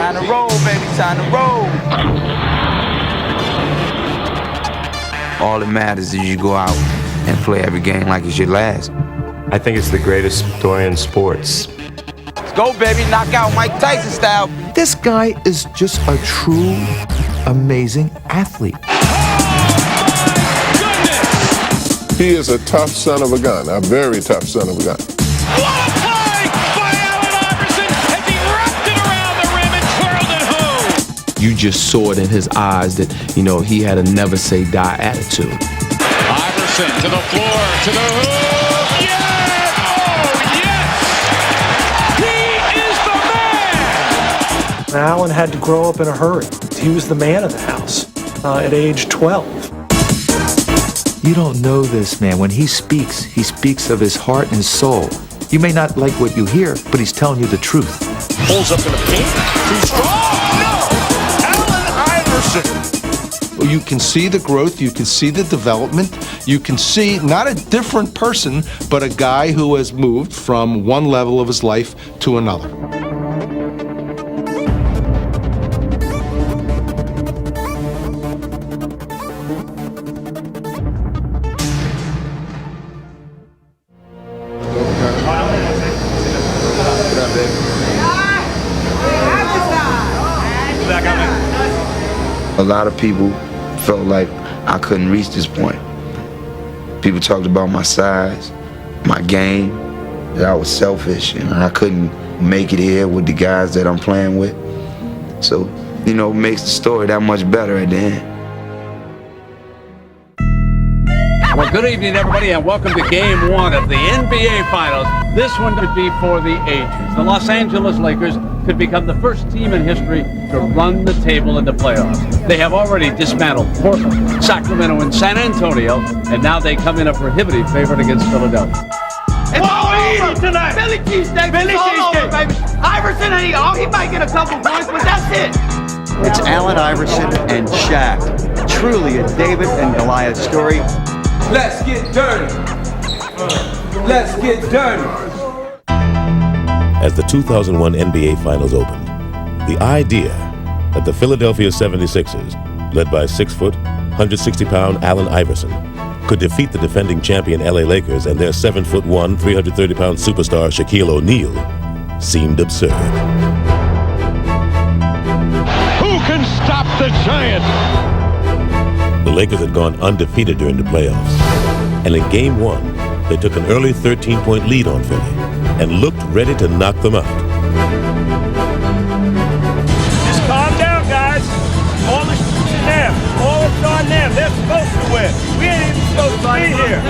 Time to roll, baby, time to roll. All that matters is you go out and play every game like it's your last. I think it's the greatest story in sports. Let's go, baby, knock out Mike Tyson style. This guy is just a true, amazing athlete. He is a tough son of a gun, a very tough son of a gun. What a play by Allen Iverson as he wrapped it around the rim and twirled it home. You just saw it in his eyes that, you know, he had a never say die attitude. Iverson to the floor, to the hoop. Yes! Oh, yes! He is the man! Allen had to grow up in a hurry. He was the man of the house at age 12. You don't know this man. When he speaks of his heart and soul. You may not like what you hear, but he's telling you the truth. Pulls up in the paint. Too strong. No! Allen Iverson. Well, you can see the growth. You can see the development. You can see not a different person, but a guy who has moved from one level of his life to another. A lot of people felt like I couldn't reach this point. People talked about my size, my game, that I was selfish and I couldn't make it here with the guys that I'm playing with. So, you know, it makes the story that much better at the end. Well, good evening, everybody, and welcome to Game 1 of the NBA Finals. This one could be for the ages. The Los Angeles Lakers could become the first team in history to run the table in the playoffs. They have already dismantled Portland, Sacramento, and San Antonio, and now they come in a prohibitive favorite against Philadelphia. It's all over tonight. Philly cheesesteak. Philly cheesesteak, baby. Iverson, he might get a couple points, but that's it. It's Allen Iverson and Shaq. Truly a David and Goliath story. Let's get dirty. Let's get dirty. As the 2001 NBA Finals opened, the idea that the Philadelphia 76ers, led by 6-foot, 160-pound Allen Iverson, could defeat the defending champion LA Lakers and their 7'1", 330-pound superstar Shaquille O'Neal seemed absurd. Who can stop the giant? The Lakers had gone undefeated during the playoffs, and in Game 1, they took an early 13-point lead on Philly and looked ready to knock them out. Just calm down, guys. All the shit's in them. All it's on them. They're supposed to win. We ain't even supposed to be here.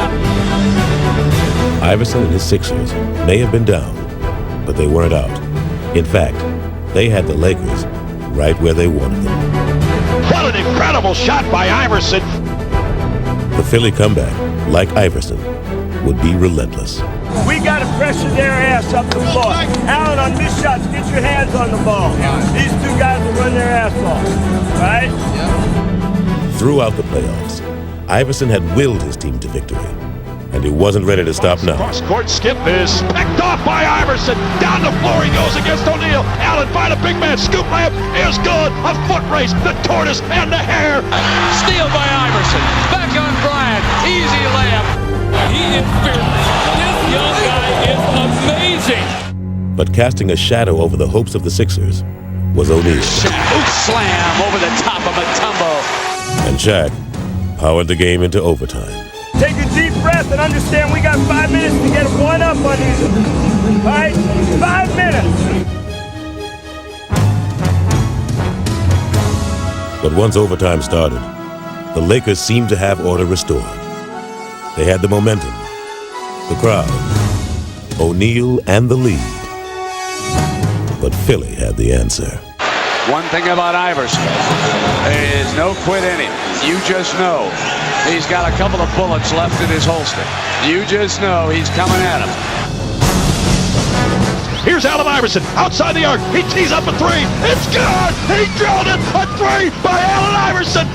Iverson and his Sixers may have been down, but they weren't out. In fact, they had the Lakers right where they wanted them. What an incredible shot by Iverson. The Philly comeback, like Iverson, would be relentless. We got to pressure their ass up the floor. Allen, on missed shots, get your hands on the ball. These two guys will run their ass off. Right? Throughout the playoffs, Iverson had willed his team to victory, and he wasn't ready to stop now. Cross-court skip is picked off by Iverson. Down the floor he goes against O'Neal. Allen find a big man. Scoop layup is good. A foot race. The tortoise and the hare. Steal by Iverson. Back on Bryant. Easy layup. He is fearless. This young guy is amazing. But casting a shadow over the hopes of the Sixers was O'Neal. Shaq slam over the top of Mutombo. And Shaq powered the game into overtime. Take a deep breath and understand we got 5 minutes to get one up on these. All right? 5 minutes. But once overtime started, the Lakers seemed to have order restored. They had the momentum, the crowd, O'Neal, and the lead. But Philly had the answer. One thing about Iverson, there is no quit in him. You just know he's got a couple of bullets left in his holster. You just know he's coming at him. Here's Allen Iverson outside the arc. He tees up a three. It's good. He drilled it. A three by Allen Iverson.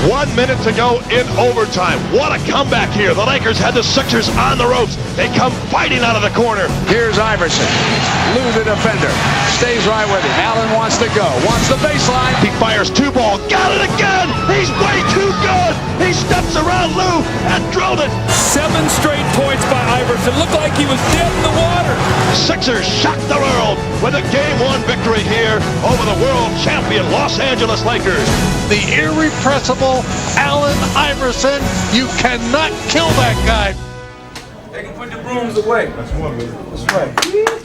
1 minute to go in overtime. What a comeback here. The Lakers had the Sixers on the ropes. They come fighting out of the corner. Here's Iverson. Lou the defender. stays right with him. Allen wants to go, wants the baseline. He fires 2 ball, got it again! He's way too good! He steps around Lou and drilled it! 7 straight points by Iverson. Looked like he was dead in the water. Sixers shock the world with a Game 1 victory here over the world champion Los Angeles Lakers. The irrepressible Allen Iverson. You cannot kill that guy. They can put the brooms away. That's one way. That's right.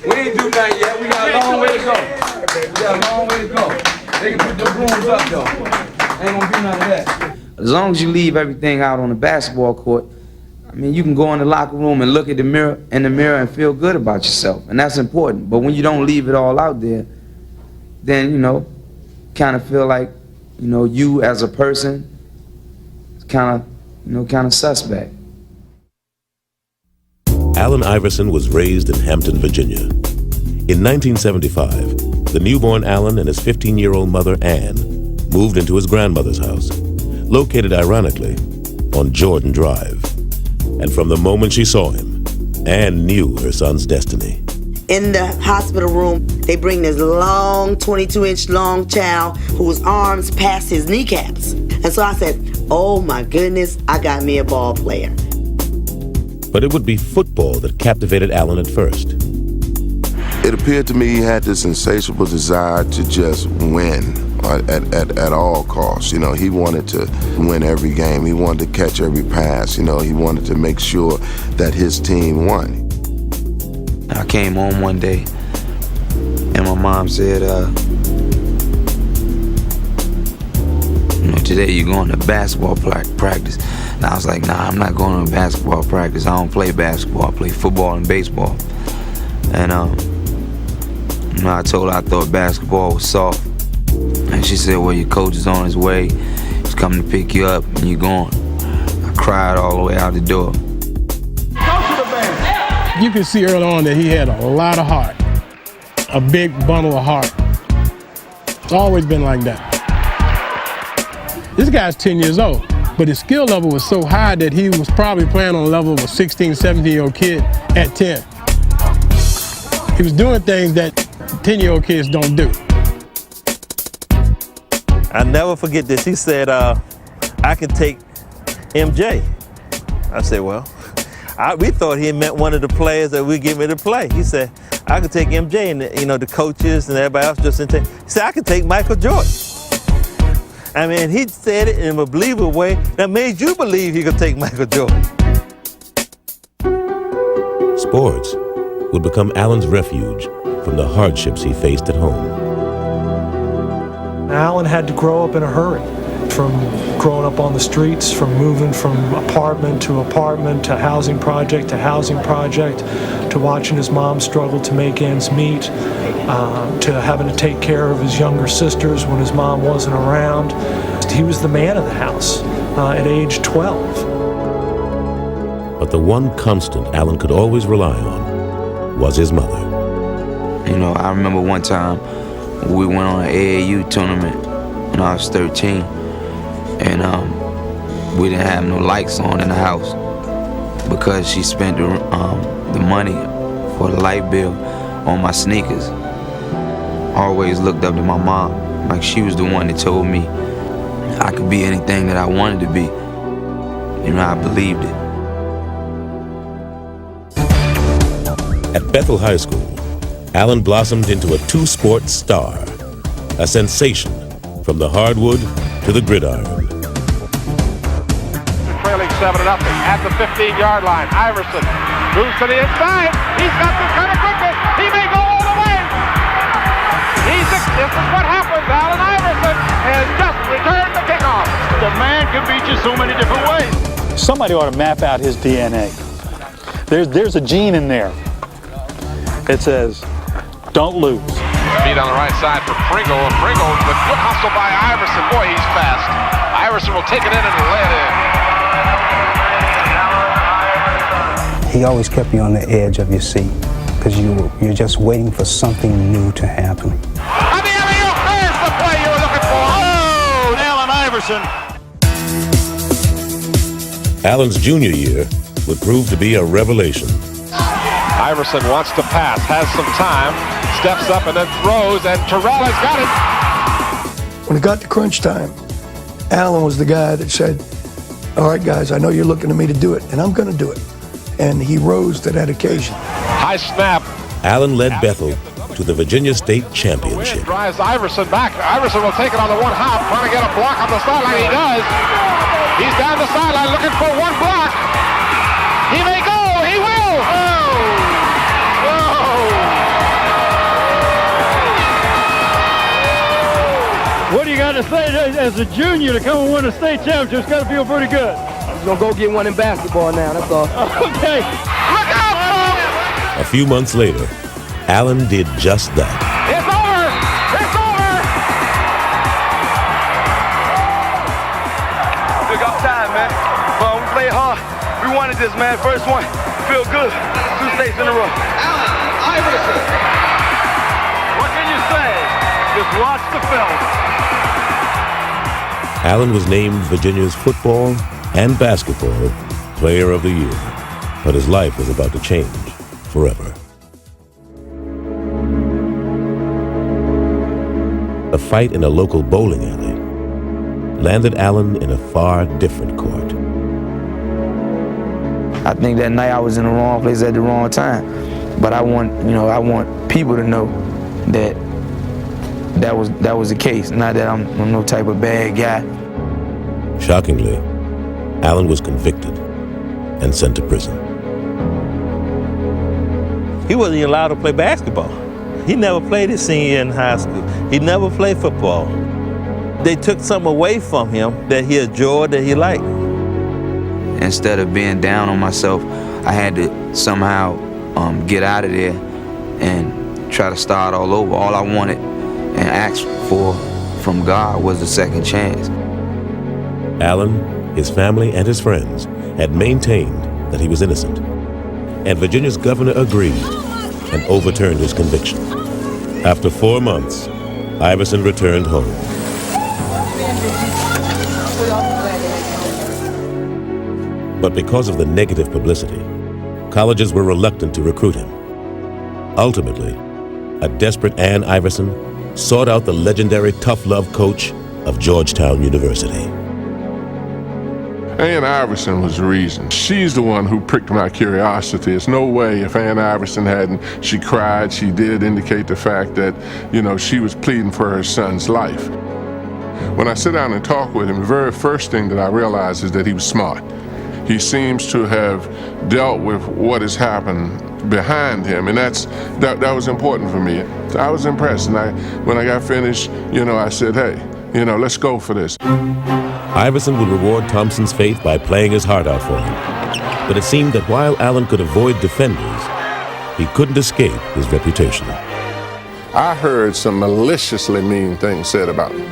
We ain't do that yet. We got a long way to go. We got a long way to go. They can put the brooms up though. Ain't gonna do none of that. As long as you leave everything out on the basketball court, I mean, you can go in the locker room and look at the mirror and feel good about yourself, and that's important. But when you don't leave it all out there, then, you know, kind of feel like, you know, you as a person is kind of suspect. Allen Iverson was raised in Hampton, Virginia. In 1975, the newborn Allen and his 15-year-old mother, Ann, moved into his grandmother's house, located ironically on Jordan Drive. And from the moment she saw him, Ann knew her son's destiny. In the hospital room, they bring this long, 22-inch long child whose arms passed his kneecaps. And so I said, oh my goodness, I got me a ball player. But it would be football that captivated Allen at first. It appeared to me he had this insatiable desire to just win at all costs. You know, he wanted to win every game. He wanted to catch every pass. You know, he wanted to make sure that his team won. I came home one day and my mom said, you know, today you're going to basketball practice. And I was like, nah, I'm not going to basketball practice. I don't play basketball. I play football and baseball. And you know, I told her I thought basketball was soft. And she said, well, your coach is on his way. He's coming to pick you up and you're going. I cried all the way out the door. You could see early on that he had a lot of heart, a big bundle of heart. It's always been like that. This guy's 10 years old, but his skill level was so high that he was probably playing on the level of a 16, 17-year-old kid at 10. He was doing things that 10-year-old kids don't do. I'll never forget this. He said, I can take MJ. I said, well, we thought he meant one of the players that we get me to play. He said, I could take MJ, and you know, the coaches and everybody else just didn't take. He said, I could take Michael Jordan. I mean, he said it in a believable way that made you believe he could take Michael Jordan. Sports would become Allen's refuge from the hardships he faced at home. Allen had to grow up in a hurry, from growing up on the streets, from moving from apartment to housing project to housing project, to watching his mom struggle to make ends meet, to having to take care of his younger sisters when his mom wasn't around. He was the man of the house at age 12. But the one constant Allen could always rely on was his mother. You know, I remember one time we went on an AAU tournament when I was 13, and we didn't have no lights on in the house because she spent the money for the light bill on my sneakers. I always looked up to my mom, like she was the one that told me I could be anything that I wanted to be. You know, I believed it. At Bethel High School, Allen blossomed into a two-sport star, a sensation from the hardwood to the gridiron. Trailing 7-0 at the 15-yard line. Iverson moves to the inside. He's got this kind of quickness. He may go all the way. This is what happens. Allen Iverson has just returned the kickoff. The man can beat you so many different ways. Somebody ought to map out his DNA. There's a gene in there. It says, don't lose. Feet on the right side for Pringle, and Pringle, the good hustle by Iverson. Boy, he's fast. Iverson will take it in and lay it in. He always kept you on the edge of your seat because you're just waiting for something new to happen. I mean, there's the play you were looking for. Oh, Allen Iverson. Allen's junior year would prove to be a revelation. Iverson wants to pass, has some time, steps up and then throws, and Terrell has got it. When it got to crunch time, Allen was the guy that said, all right, guys, I know you're looking at me to do it, and I'm going to do it. And he rose to that occasion. High snap. Allen led Bethel to the Virginia State Championship. Drives Iverson back. Iverson will take it on the one hop, trying to get a block on the sideline. He does. He's down the sideline looking for one block. He may go. He will. What do you got to say as a junior to come and win a state championship? It's got to feel pretty good. He's going to go get one in basketball now, that's all. Okay. Look out! A few months later, Allen did just that. It's over! It's over! Took our time, man. Well, we played hard. We wanted this, man. First one. Feel good. 2 states in a row. Allen Iverson. What can you say? Just watch the film. Allen was named Virginia's football and basketball player of the year, but his life was about to change forever. A fight in a local bowling alley landed Allen in a far different court. I think that night I was in the wrong place at the wrong time. But I want people to know that that was the case, not that I'm no type of bad guy. Shockingly, Allen was convicted and sent to prison. He wasn't allowed to play basketball. He never played his senior year in high school. He never played football. They took something away from him that he enjoyed, that he liked. Instead of being down on myself, I had to somehow get out of there and try to start all over. All I wanted and asked for from God was a second chance. Allen, his family, and his friends had maintained that he was innocent, and Virginia's governor agreed and overturned his conviction. After 4 months, Iverson returned home. But because of the negative publicity, colleges were reluctant to recruit him. Ultimately, a desperate Ann Iverson sought out the legendary tough love coach of Georgetown University. Ann Iverson was the reason. She's the one who pricked my curiosity. It's no way if Ann Iverson hadn't, she cried, she did indicate the fact that, she was pleading for her son's life. When I sit down and talk with him, the very first thing that I realize is that he was smart. He seems to have dealt with what has happened behind him, and that was important for me. So I was impressed, and when I got finished, I said, hey, let's go for this. Iverson would reward Thompson's faith by playing his heart out for him. But it seemed that while Allen could avoid defenders, he couldn't escape his reputation. I heard some maliciously mean things said about him.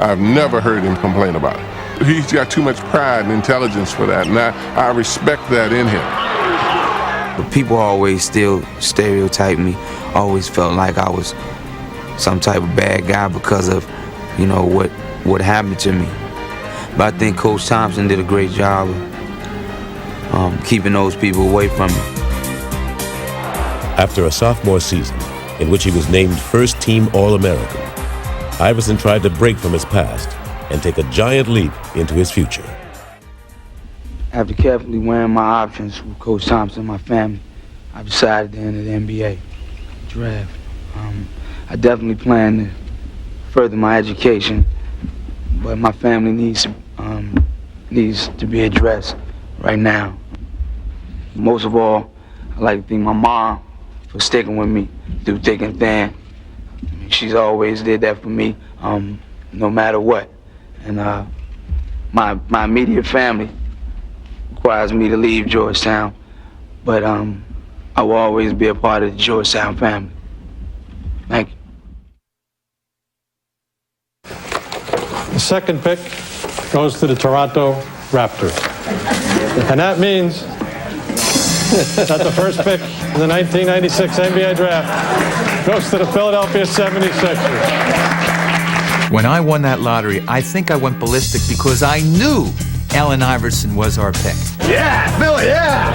I've never heard him complain about it. He's got too much pride and intelligence for that, and I respect that in him. But people always still stereotype me, always felt like I was some type of bad guy because of, what happened to me. But I think Coach Thompson did a great job of keeping those people away from me. After a sophomore season, in which he was named first-team All-American, Iverson tried to break from his past and take a giant leap into his future. After carefully weighing my options with Coach Thompson and my family, I decided to enter the NBA draft. I definitely plan to further my education, but my family needs to be addressed right now. Most of all, I'd like to thank my mom for sticking with me through thick and thin. She's always did that for me, no matter what. And my immediate family requires me to leave Georgetown, but I will always be a part of the Georgetown family. Thank you. The second pick goes to the Toronto Raptors. And that means that the first pick in the 1996 NBA draft goes to the Philadelphia 76ers. When I won that lottery, I think I went ballistic because I knew Allen Iverson was our pick. Yeah, Philly, yeah!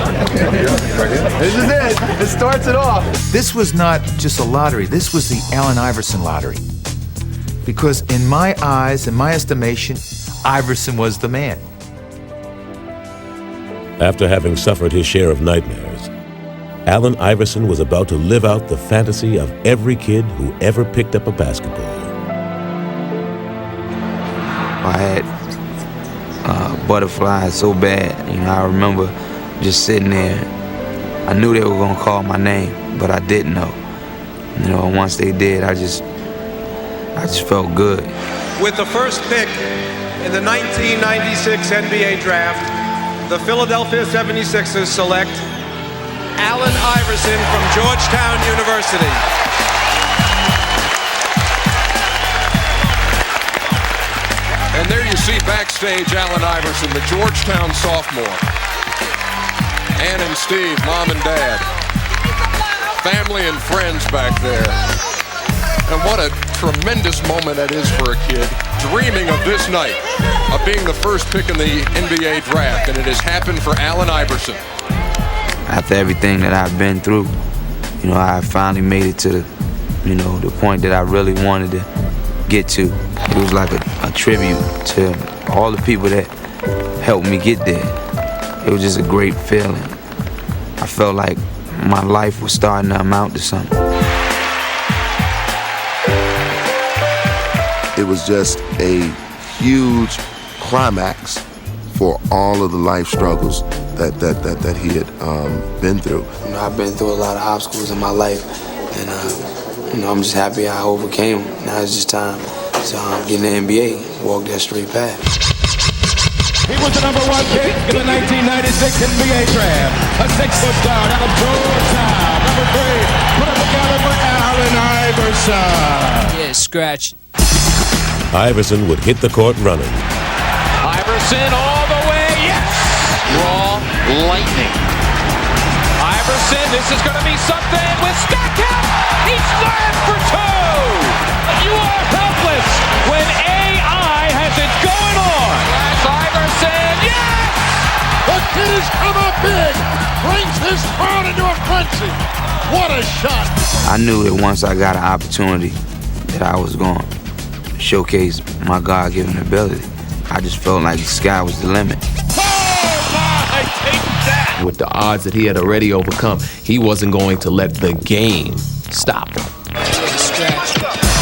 This is it. It starts it off. This was not just a lottery. This was the Allen Iverson lottery. Because in my eyes, in my estimation, Iverson was the man. After having suffered his share of nightmares, Allen Iverson was about to live out the fantasy of every kid who ever picked up a basketball. I had butterflies so bad. I remember just sitting there. I knew they were gonna call my name, but I didn't know. Once they did, I just felt good. With the first pick in the 1996 NBA draft, the Philadelphia 76ers select Allen Iverson from Georgetown University. And there you see backstage Allen Iverson, the Georgetown sophomore. Ann and Steve, mom and dad. Family and friends back there. And what a tremendous moment that is for a kid, dreaming of this night, of being the first pick in the NBA draft, and it has happened for Allen Iverson. After everything that I've been through, I finally made it to the point that I really wanted to get to. It was like a tribute to all the people that helped me get there. It was just a great feeling. I felt like my life was starting to amount to something. It was just a huge climax for all of the life struggles that he had been through. I've been through a lot of obstacles in my life, and I'm just happy I overcame them. Now it's just time to get in the NBA, walk that straight path. He was the number 1 pick in the 1996 NBA draft. A 6-foot star out of Georgetown. Number 3, put up together for Allen Iverson. Yeah, scratch. Iverson would hit the court running. Iverson all the way, yes! Raw lightning. Iverson, this is going to be something with Stackham. He slammed for 2. You are helpless when AI has it going on. Yes, Iverson, yes! The kid has come up big, brings his crowd into a frenzy. What a shot! I knew that once I got an opportunity that I was going to showcase my God-given ability. I just felt like the sky was the limit. With the odds that he had already overcome, he wasn't going to let the game stop him.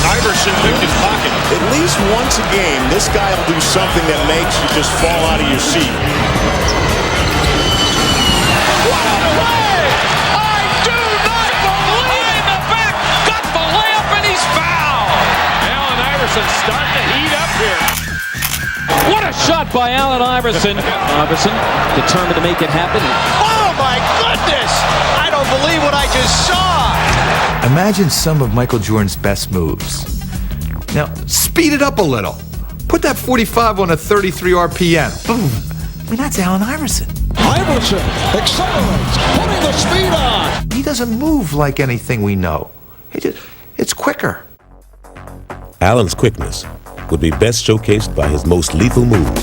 Iverson picked his pocket. At least once a game, this guy will do something that makes you just fall out of your seat. What a play! I do not believe the back got the layup and he's fouled. Allen Iverson starting to heat up here. What a shot by Allen Iverson. Iverson determined to make it happen. Oh my goodness! I don't believe what I just saw! Imagine some of Michael Jordan's best moves. Now, speed it up a little. Put that 45 on a 33 RPM. Boom. I mean, that's Allen Iverson. Iverson accelerates, putting the speed on. He doesn't move like anything we know. It's quicker. Allen's quickness would be best showcased by his most lethal move,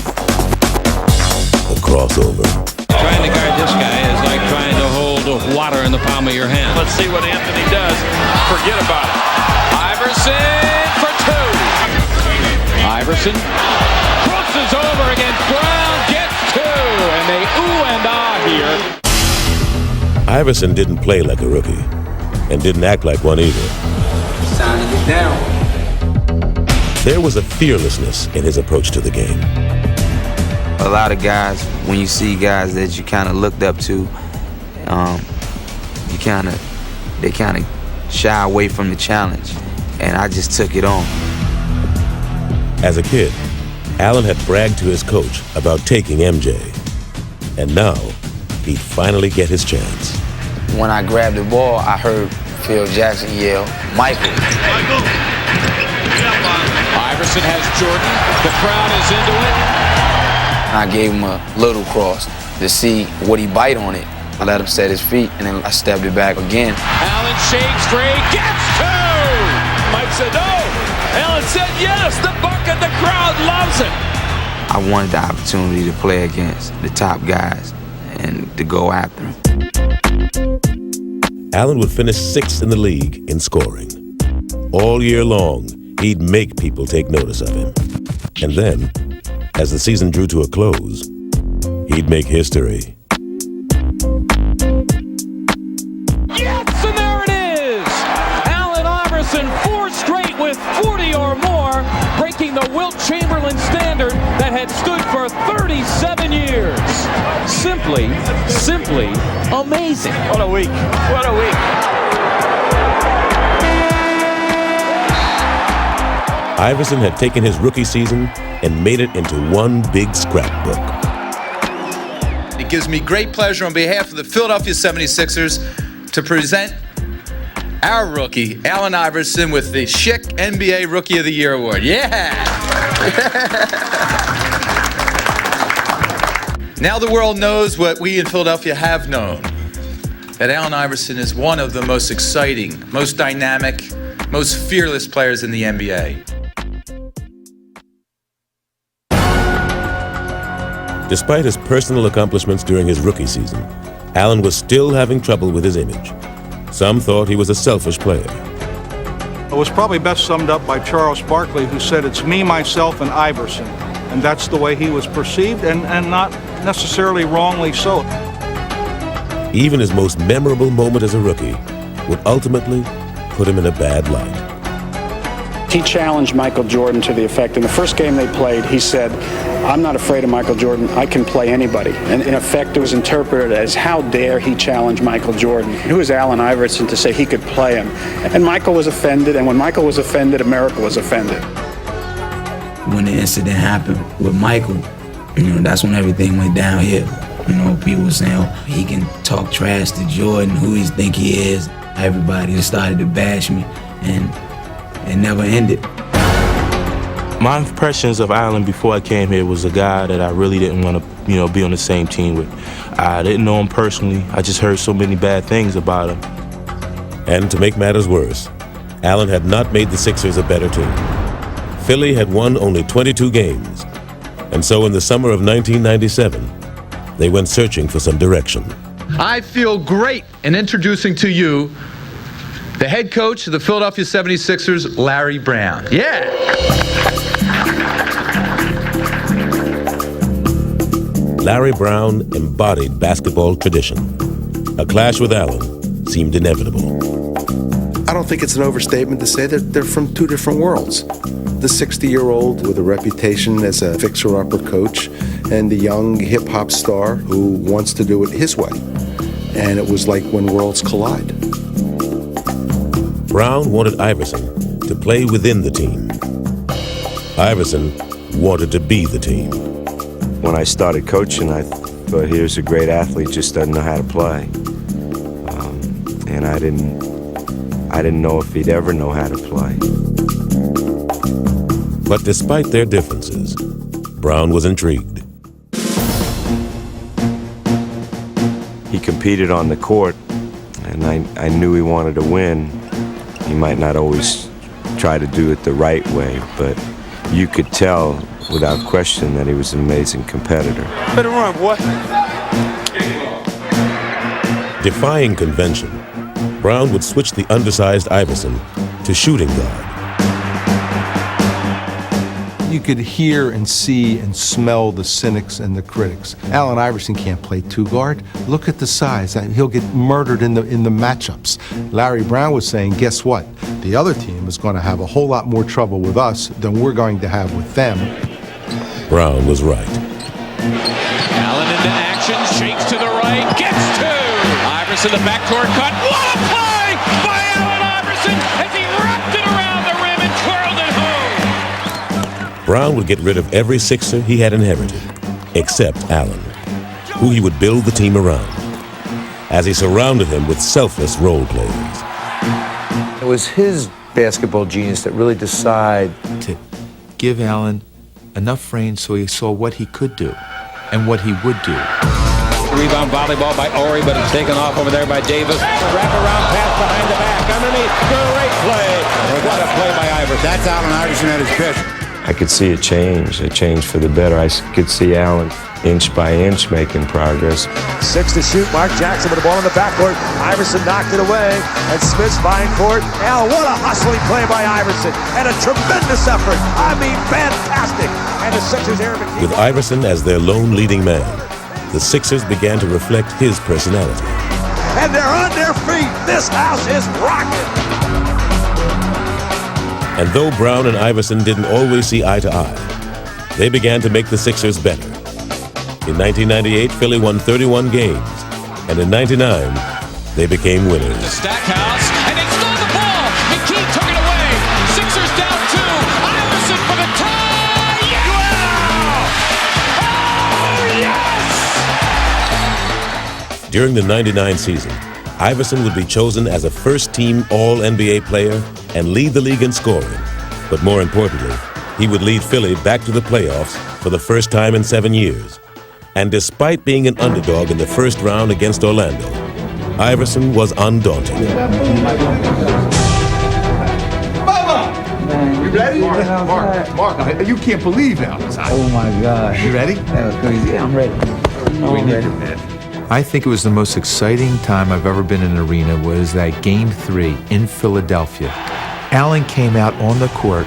the crossover. Trying to guard this guy is like trying to hold water in the palm of your hand. Let's see what Anthony does. Forget about it. Iverson for 2. Iverson crosses over against Brown, gets 2, and they ooh and ah here. Iverson didn't play like a rookie, and didn't act like one either. It's time to get down. There was a fearlessness in his approach to the game. A lot of guys, when you see guys that you kind of looked up to, they kind of shy away from the challenge, and I just took it on. As a kid, Allen had bragged to his coach about taking MJ, and now he'd finally get his chance. When I grabbed the ball, I heard Phil Jackson yell, "Michael!" Iverson has Jordan. The crowd is into it. I gave him a little cross to see would he bite on it. I let him set his feet, and then I stepped it back again. Allen shakes free, gets 2! Mike said no. Allen said yes. The bucket, the crowd loves it. I wanted the opportunity to play against the top guys and to go after them. Allen would finish 6th in the league in scoring. All year long, he'd make people take notice of him. And then, as the season drew to a close, he'd make history. Yes, and there it is! Allen Iverson, 4 straight with 40 or more, breaking the Wilt Chamberlain standard that had stood for 37 years. Simply amazing. What a week. What a week. Iverson had taken his rookie season and made it into one big scrapbook. It gives me great pleasure on behalf of the Philadelphia 76ers to present our rookie, Allen Iverson, with the Schick NBA Rookie of the Year Award. Yeah! Now the world knows what we in Philadelphia have known, that Allen Iverson is one of the most exciting, most dynamic, most fearless players in the NBA. Despite his personal accomplishments during his rookie season, Allen was still having trouble with his image. Some thought he was a selfish player. It was probably best summed up by Charles Barkley, who said, "It's me, myself, and Iverson." And that's the way he was perceived, and not necessarily wrongly so. Even his most memorable moment as a rookie would ultimately put him in a bad light. He challenged Michael Jordan to the effect, in the first game they played, he said, "I'm not afraid of Michael Jordan, I can play anybody." And in effect, it was interpreted as, how dare he challenge Michael Jordan? Who is Allen Iverson to say he could play him? And Michael was offended, and when Michael was offended, America was offended. When the incident happened with Michael, that's when everything went downhill. People were saying, oh, he can talk trash to Jordan, who he think he is. Everybody just started to bash me, and it never ended. My impressions of Allen before I came here was a guy that I really didn't want to, be on the same team with. I didn't know him personally. I just heard so many bad things about him. And to make matters worse, Allen had not made the Sixers a better team. Philly had won only 22 games. And so in the summer of 1997, they went searching for some direction. I feel great in introducing to you the head coach of the Philadelphia 76ers, Larry Brown. Yeah! Larry Brown embodied basketball tradition. A clash with Allen seemed inevitable. I don't think it's an overstatement to say that they're from two different worlds. The 60-year-old with a reputation as a fixer-upper coach, and the young hip-hop star who wants to do it his way. And it was like when worlds collide. Brown wanted Iverson to play within the team. Iverson wanted to be the team. When I started coaching, I thought, here's a great athlete, just doesn't know how to play. And I didn't know if he'd ever know how to play. But despite their differences, Brown was intrigued. He competed on the court, and I knew he wanted to win. He might not always try to do it the right way, but you could tell without question that he was an amazing competitor. Better run, boy. Defying convention, Brown would switch the undersized Iverson to shooting guard. You could hear and see and smell the cynics and the critics. Allen Iverson can't play two guard. Look at the size. He'll get murdered in the matchups. Larry Brown was saying, guess what? The other team is going to have a whole lot more trouble with us than we're going to have with them. Brown was right. Allen into action, shakes to the right, gets two. Iverson, the backdoor cut. What a play by Allen Iverson as he wrapped it around the rim and twirled it home. Brown would get rid of every Sixer he had inherited, except Allen, who he would build the team around, as he surrounded him with selfless role players. It was his basketball genius that really decided to give Allen enough range so he saw what he could do and what he would do. Rebound volleyball by Ori, but it's taken off over there by Davis. Wrap-around pass behind the back, underneath, great play. What a play by Iverson. That's Allen Iverson at his best. I could see a change for the better. I could see Allen inch by inch making progress. 6 to shoot. Mark Jackson with the ball in the backcourt. Iverson knocked it away. And Smith's fine court. Allen, what a hustling play by Iverson. And a tremendous effort. I mean, fantastic. And the Sixers Aaron McKee. With Iverson as their lone leading man, the Sixers began to reflect his personality. And they're on their feet. This house is rocking. And though Brown and Iverson didn't always see eye to eye, they began to make the Sixers better. In 1998, Philly won 31 games, and in 99, they became winners. Stackhouse, and they stole the ball. McKee took it away. Sixers down 2. Iverson for the tie. Yeah! Oh, yes! During the 99 season, Iverson would be chosen as a first-team All-NBA player and lead the league in scoring. But more importantly, he would lead Philly back to the playoffs for the first time in 7 years. And despite being an underdog in the first round against Orlando, Iverson was undaunted. You ready? Mark, you can't believe that. Oh my God. You ready? That was crazy. Yeah, I'm ready. I'm ready, man. I think it was the most exciting time I've ever been in an arena was that Game 3 in Philadelphia. Allen came out on the court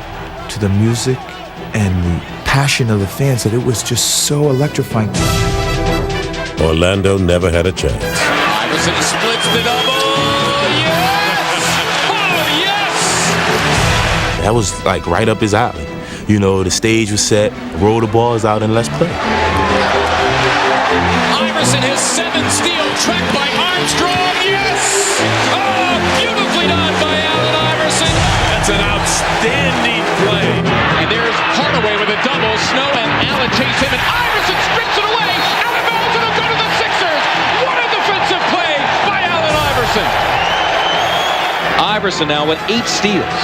to the music and the passion of the fans that it was just so electrifying. Orlando never had a chance. Iverson splits the double. Yes! Oh, yes! That was like right up his alley. You know, the stage was set, roll the balls out, and let's play. Iverson has 7 steals, tracked by Armstrong. Yes! Oh, beautifully done by Allen Iverson. That's an outstanding play. And there's Hardaway with a double. Snow and Allen chase him, and Iverson strips it away. Out of bounds, and it'll go to the Sixers. What a defensive play by Allen Iverson. Iverson now with 8 steals.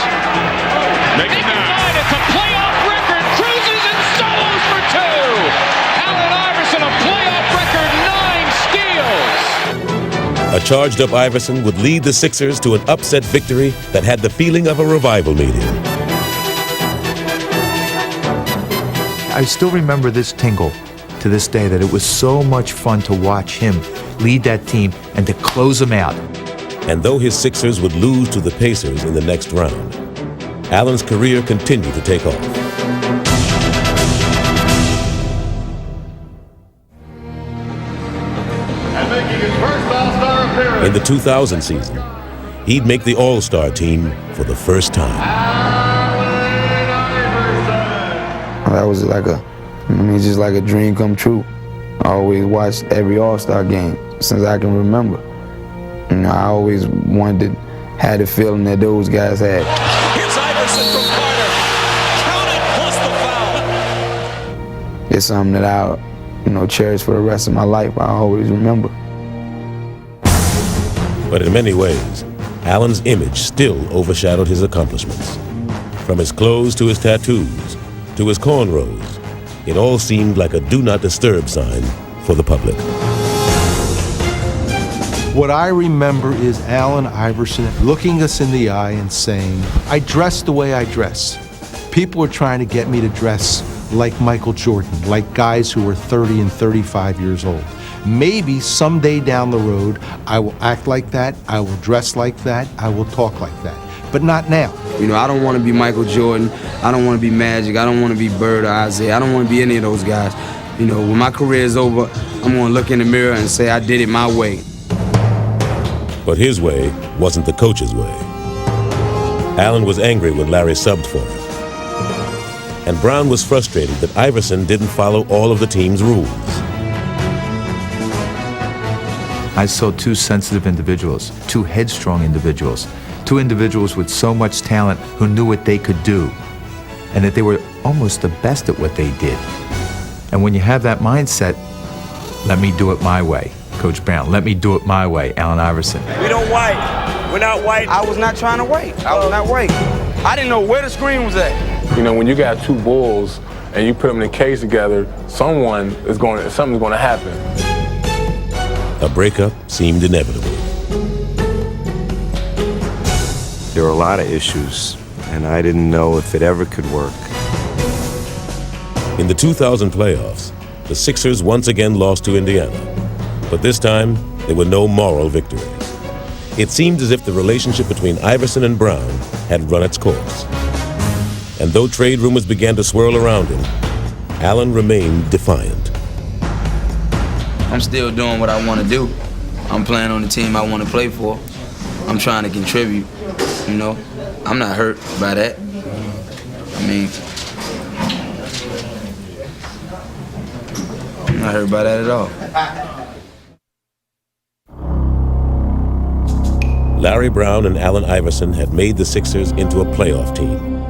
Making 9. It's a playoff record. Cruises and solos for 2. Allen Iverson, a playoff record, 9 steals. A charged-up Iverson would lead the Sixers to an upset victory that had the feeling of a revival meeting. I still remember this tingle to this day, that it was so much fun to watch him lead that team and to close them out. And though his Sixers would lose to the Pacers in the next round, Allen's career continued to take off. And making his first All-Star appearance. In the 2000 season, he'd make the All-Star team for the first time. That was just like a dream come true. I always watched every All-Star game since I can remember. You know, I always had the feeling that those guys had. Here's Iverson from Carter. Count it, plus the foul. It's something that I'll, cherish for the rest of my life. I always remember. But in many ways, Allen's image still overshadowed his accomplishments. From his clothes to his tattoos, to his cornrows, it all seemed like a do not disturb sign for the public. What I remember is Allen Iverson looking us in the eye and saying, I dress the way I dress. People are trying to get me to dress like Michael Jordan, like guys who are 30 and 35 years old. Maybe someday down the road, I will act like that, I will dress like that, I will talk like that, but not now. I don't want to be Michael Jordan, I don't want to be Magic, I don't want to be Bird or Isaiah, I don't want to be any of those guys. When my career is over, I'm going to look in the mirror and say I did it my way. But his way wasn't the coach's way. Allen was angry when Larry subbed for him. And Brown was frustrated that Iverson didn't follow all of the team's rules. I saw 2 sensitive individuals, 2 headstrong individuals, 2 individuals with so much talent who knew what they could do, and that they were almost the best at what they did. And when you have that mindset, let me do it my way, Coach Brown, let me do it my way, Allen Iverson. We don't wait. We're not waiting. I was not trying to wait. I was not waiting. I didn't know where the screen was at. When you got 2 bulls and you put them in a cage together, something's going to happen. A breakup seemed inevitable. There were a lot of issues, and I didn't know if it ever could work. In the 2000 playoffs, the Sixers once again lost to Indiana. But this time, there were no moral victories. It seemed as if the relationship between Iverson and Brown had run its course. And though trade rumors began to swirl around him, Allen remained defiant. I'm still doing what I want to do. I'm playing on the team I want to play for. I'm trying to contribute, you know. I'm not hurt by that. I mean, I'm not hurt by that at all. Larry Brown and Allen Iverson had made the Sixers into a playoff team.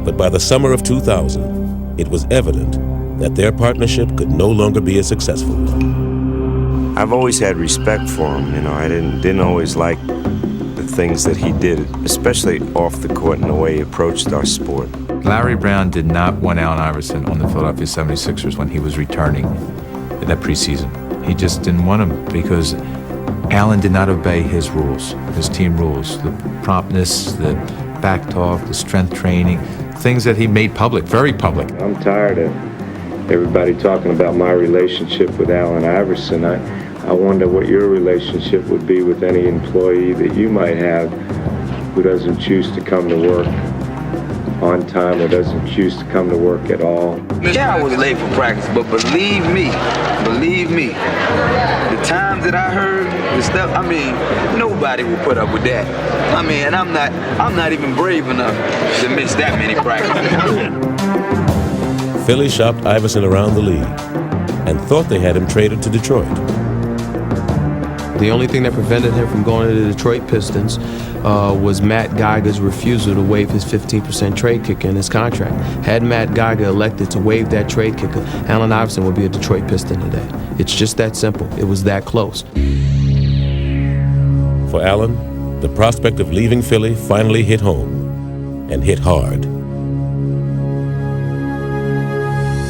But by the summer of 2000, it was evident that their partnership could no longer be as successful. I've always had respect for him. You know, I didn't always like the things that he did, especially off the court and the way he approached our sport. Larry Brown did not want Allen Iverson on the Philadelphia 76ers when he was returning in that preseason. He just didn't want him because Allen did not obey his rules, his team rules, the promptness, the back talk, the strength training, things that he made public, very public. I'm tired of everybody talking about my relationship with Allen Iverson. I wonder what your relationship would be with any employee that you might have who doesn't choose to come to work on time or doesn't choose to come to work at all. Yeah, I was late for practice, but believe me, the times that I heard the stuff, I mean, nobody will put up with that. I mean, and I'm not even brave enough to miss that many practices. Philly shopped Iverson around the league and thought they had him traded to Detroit. The only thing that prevented him from going to the Detroit Pistons was Matt Geiger's refusal to waive his 15% trade kicker in his contract. Had Matt Geiger elected to waive that trade kicker, Allen Iverson would be a Detroit Piston today. It's just that simple. It was that close. For Allen, the prospect of leaving Philly finally hit home, and hit hard.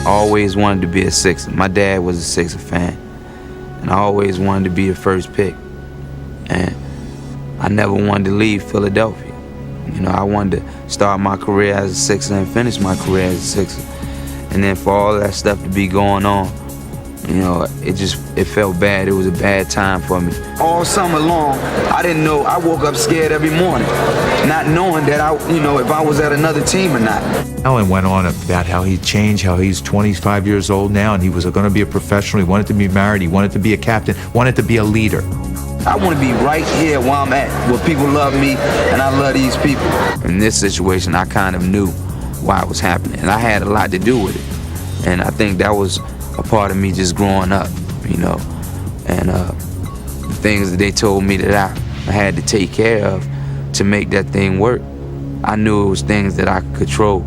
I always wanted to be a Sixer. My dad was a Sixer fan. And I always wanted to be the first pick. And I never wanted to leave Philadelphia. You know, I wanted to start my career as a Sixer and finish my career as a Sixer. And then for all that stuff to be going on, you know, it felt bad. It was a bad time for me. All summer long, I didn't know. I woke up scared every morning, not knowing that if I was at another team or not. Allen went on about how he changed, how he's 25 years old now, and he was going to be a professional. He wanted to be married. He wanted to be a captain. Wanted to be a leader. I want to be right here where I'm at, where people love me, and I love these people. In this situation, I kind of knew why it was happening, and I had a lot to do with it. And I think that was a part of me just growing up, you know, and the things that they told me that I had to take care of to make that thing work. I knew it was things that I could control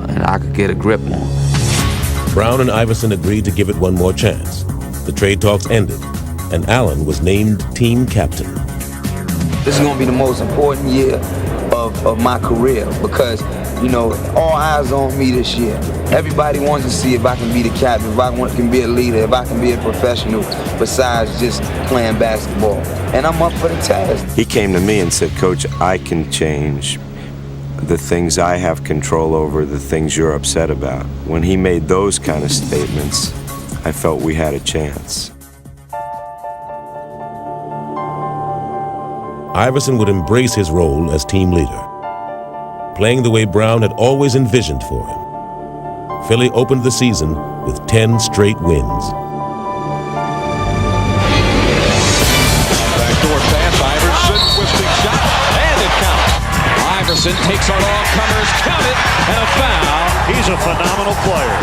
and I could get a grip on. Brown and Iverson agreed to give it one more chance. The trade talks ended, and Allen was named team captain. This is going to be the most important year of my career because, you know, all eyes on me this year. Everybody wants to see if I can be the captain, if I can be a leader, if I can be a professional besides just playing basketball. And I'm up for the task. He came to me and said, Coach, I can change the things I have control over, the things you're upset about. When he made those kind of statements, I felt we had a chance. Iverson would embrace his role as team leader, playing the way Brown had always envisioned for him. Philly opened the season with 10 straight wins. Backdoor pass, Iverson, twisting shot, and it counts. Iverson takes on all comers, count it, and a foul. He's a phenomenal player.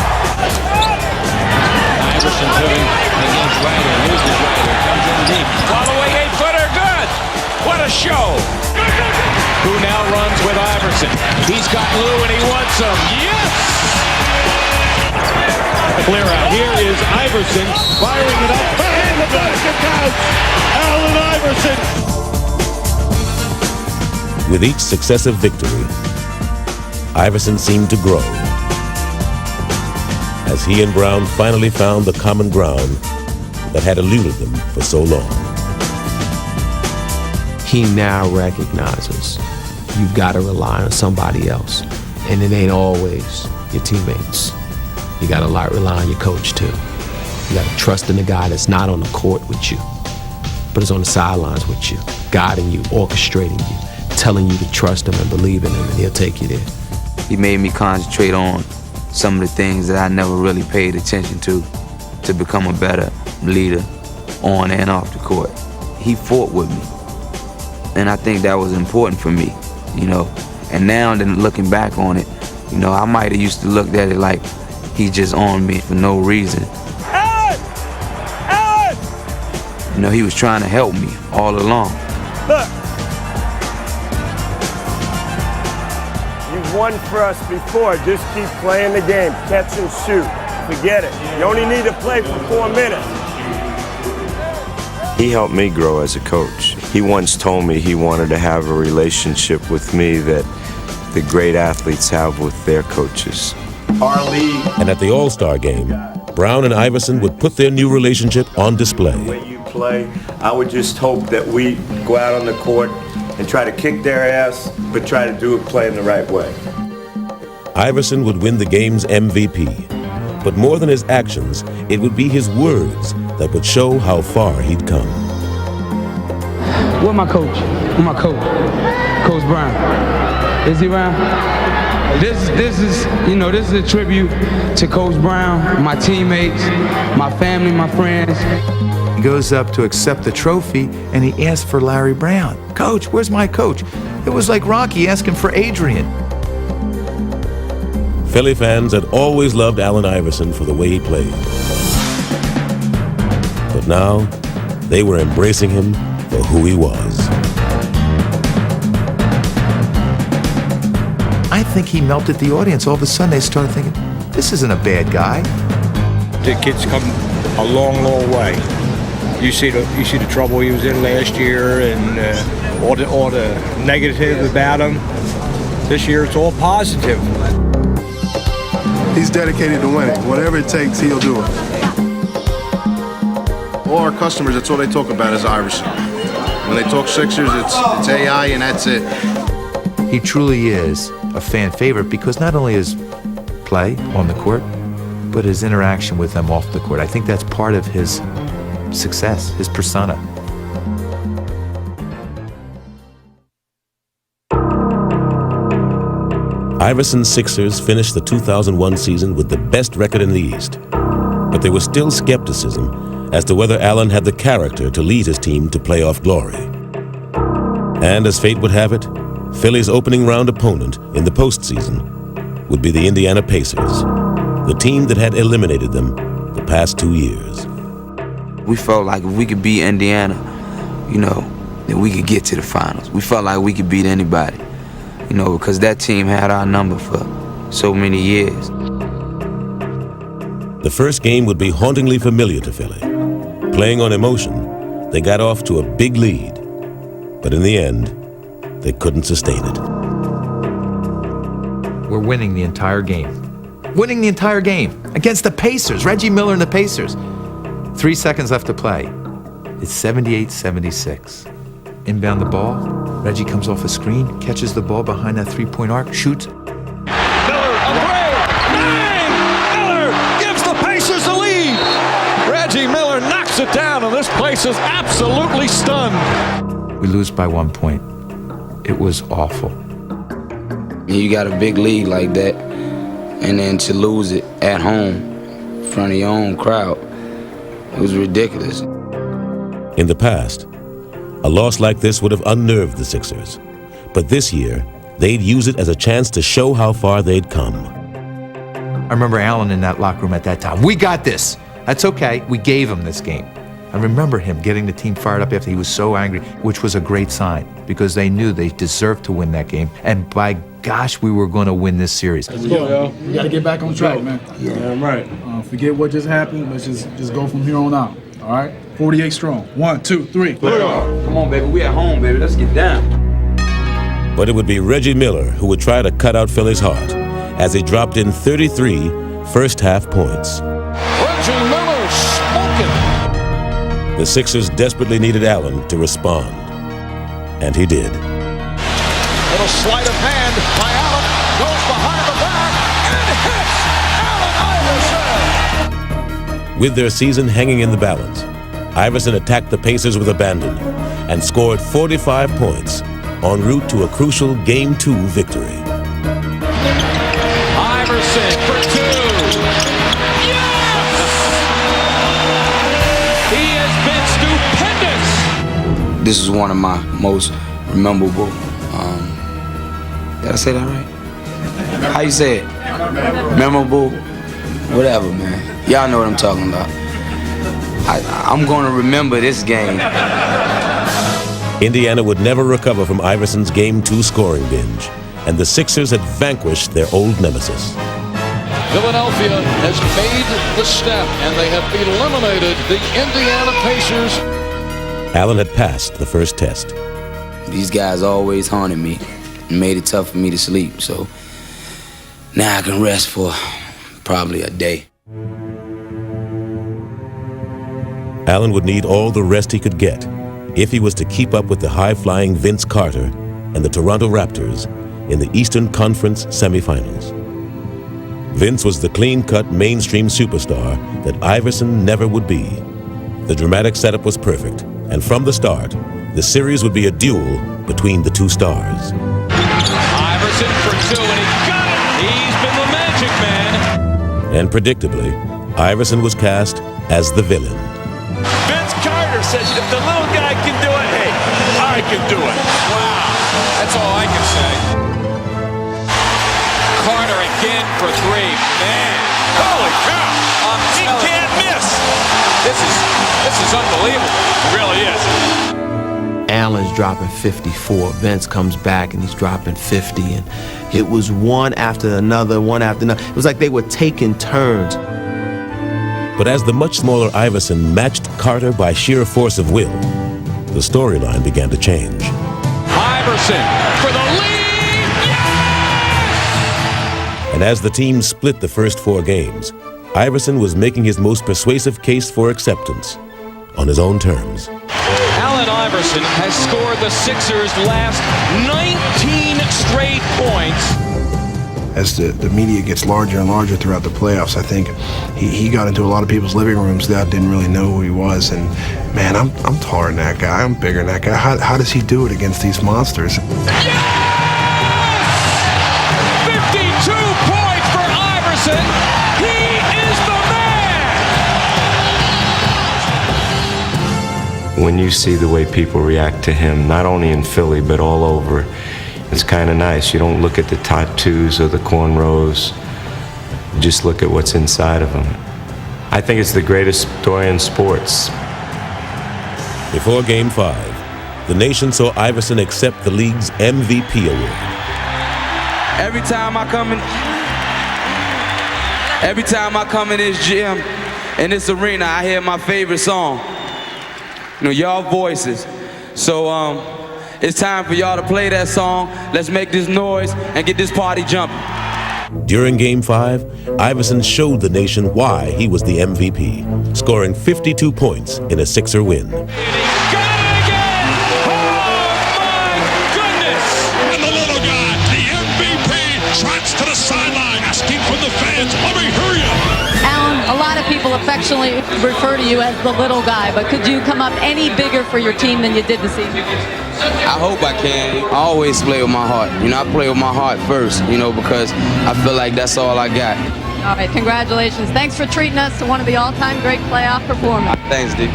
Iverson putting against Ryder, loses Ryder, comes in deep. Following 8-footer, good! What a show! Who now runs with Iverson? He's got Lou and he wants him. Yes! Clear out. Here is Iverson firing it up. And the basket counts! Allen Iverson! With each successive victory, Iverson seemed to grow as he and Brown finally found the common ground that had eluded them for so long. He now recognizes you've got to rely on somebody else, and it ain't always your teammates. You got a lot rely on your coach, too. You got to trust in the guy that's not on the court with you, but is on the sidelines with you, guiding you, orchestrating you, telling you to trust him and believe in him, and he'll take you there. He made me concentrate on some of the things that I never really paid attention to become a better leader on and off the court. He fought with me, and I think that was important for me, you know. And now, then looking back on it, you know, I might have used to look at it like he just on me for no reason. You know, he was trying to help me all along. Look. You've won for us before. Just keep playing the game. Catch and shoot. Forget it. You only need to play for 4 minutes. He helped me grow as a coach. He once told me he wanted to have a relationship with me that the great athletes have with their coaches. Our league. And at the All-Star game, Brown and Iverson would put their new relationship on display. When you play, I would just hope that we go out on the court and try to kick their ass, but try to do it playing the right way. Iverson would win the game's MVP. But more than his actions, it would be his words that would show how far he'd come. Where my coach? Where my coach? Coach Brown. Is he around? This is a tribute to Coach Brown, my teammates, my family, my friends. He goes up to accept the trophy, and he asks for Larry Brown. Coach, where's my coach? It was like Rocky asking for Adrian. Philly fans had always loved Allen Iverson for the way he played. But now, they were embracing him for who he was. I think he melted the audience. All of a sudden, they started thinking, this isn't a bad guy. The kid's come a long, long way. You see the trouble he was in last year, and all the negative about him. This year, it's all positive. He's dedicated to winning. Whatever it takes, he'll do it. All our customers, that's all they talk about is Iverson. When they talk Sixers, it's AI, and that's it. He truly is a fan favorite because not only his play on the court, but his interaction with them off the court. I think that's part of his success, his persona. Iverson's Sixers finished the 2001 season with the best record in the East. But there was still skepticism as to whether Allen had the character to lead his team to playoff glory. And as fate would have it, Philly's opening round opponent in the postseason would be the Indiana Pacers, the team that had eliminated them the past 2 years. We felt like if we could beat Indiana, you know, then we could get to the finals. We felt like we could beat anybody, you know, because that team had our number for so many years. The first game would be hauntingly familiar to Philly. Playing on emotion, they got off to a big lead, but in the end, they couldn't sustain it. We're winning the entire game. Winning the entire game against the Pacers, Reggie Miller and the Pacers. 3 seconds left to play. It's 78-76. Inbound the ball. Reggie comes off a screen, catches the ball behind that three-point arc, shoots. Miller, a three! Bang! Miller gives the Pacers the lead. Reggie Miller knocks it down, and this place is absolutely stunned. We lose by 1 point. It was awful. You got a big lead like that, and then to lose it at home in front of your own crowd, it was ridiculous. In the past, a loss like this would have unnerved the Sixers. But this year, they'd use it as a chance to show how far they'd come. I remember Allen in that locker room at that time. We got this. That's okay. We gave him this game. I remember him getting the team fired up after he was so angry, which was a great sign because they knew they deserved to win that game. And by gosh, we were going to win this series. Let's go, yo. We got to get back on track, man. Yeah, right. Forget what just happened. Let's just go from here on out. All right? 48 strong. 1, 2, 3. Come on, baby. We at home, baby. Let's get down. But it would be Reggie Miller who would try to cut out Philly's heart as he dropped in 33 first-half points. Reggie Miller smoking. The Sixers desperately needed Allen to respond. And he did. Little sleight of hand by Allen. Goes behind the back and hits Allen Iverson. with their season hanging in the balance, Iverson attacked the Pacers with abandon and scored 45 points en route to a crucial Game 2 victory. Iverson for two. Yes! He has been stupendous. This is one of my most memorable. Did I say that right? How you say it? Memorable, whatever, man. Y'all know what I'm talking about. I'm going to remember this game. Indiana would never recover from Iverson's Game 2 scoring binge, and the Sixers had vanquished their old nemesis. Philadelphia has made the step, and they have eliminated the Indiana Pacers. Allen had passed the first test. These guys always haunted me and made it tough for me to sleep, so now I can rest for probably a day. Allen would need all the rest he could get if he was to keep up with the high-flying Vince Carter and the Toronto Raptors in the Eastern Conference semifinals. Vince was the clean-cut mainstream superstar that Iverson never would be. The dramatic setup was perfect, and from the start, the series would be a duel between the two stars. Iverson for two, and he got it! He's been the magic man. And predictably, Iverson was cast as the villain. Vince Carter says if the little guy can do it, hey, I can do it. Wow, that's all I can say. Carter again for three. Man, holy cow! He can't miss. This is unbelievable. It really is. Allen's dropping 54. Vince comes back and he's dropping 50. And it was one after another, one after another. It was like they were taking turns. But as the much smaller Iverson matched Carter by sheer force of will, the storyline began to change. Iverson for the lead! Yes! And as the team split the first 4 games, Iverson was making his most persuasive case for acceptance on his own terms. Allen Iverson has scored the Sixers' last 19 straight points. As the media gets larger and larger throughout the playoffs, I think he got into a lot of people's living rooms that didn't really know who he was. And man, I'm taller than that guy. I'm bigger than that guy. How does he do it against these monsters? Yes! 52 points for Iverson. He is the man. When you see the way people react to him, not only in Philly, but all over, it's kind of nice. You don't look at the tattoos or the cornrows. You just look at what's inside of him. I think it's the greatest story in sports. Before Game 5, the nation saw Iverson accept the league's MVP award. Every time I come in this gym, in this arena, I hear my favorite song. You know, y'all voices. So it's time for y'all to play that song. Let's make this noise and get this party jumping. During Game 5, Iverson showed the nation why he was the MVP, scoring 52 points in a Sixer win. And the little guy, the MVP, trots to the sideline, asking from the fans, let me hear you. Allen, a lot of people affectionately refer to you as the little guy, but could you come up any bigger for your team than you did this evening? I hope I can. I always play with my heart. You know, I play with my heart first, you know, because I feel like that's all I got. All right, congratulations. Thanks for treating us to one of the all-time great playoff performers. Thanks, D.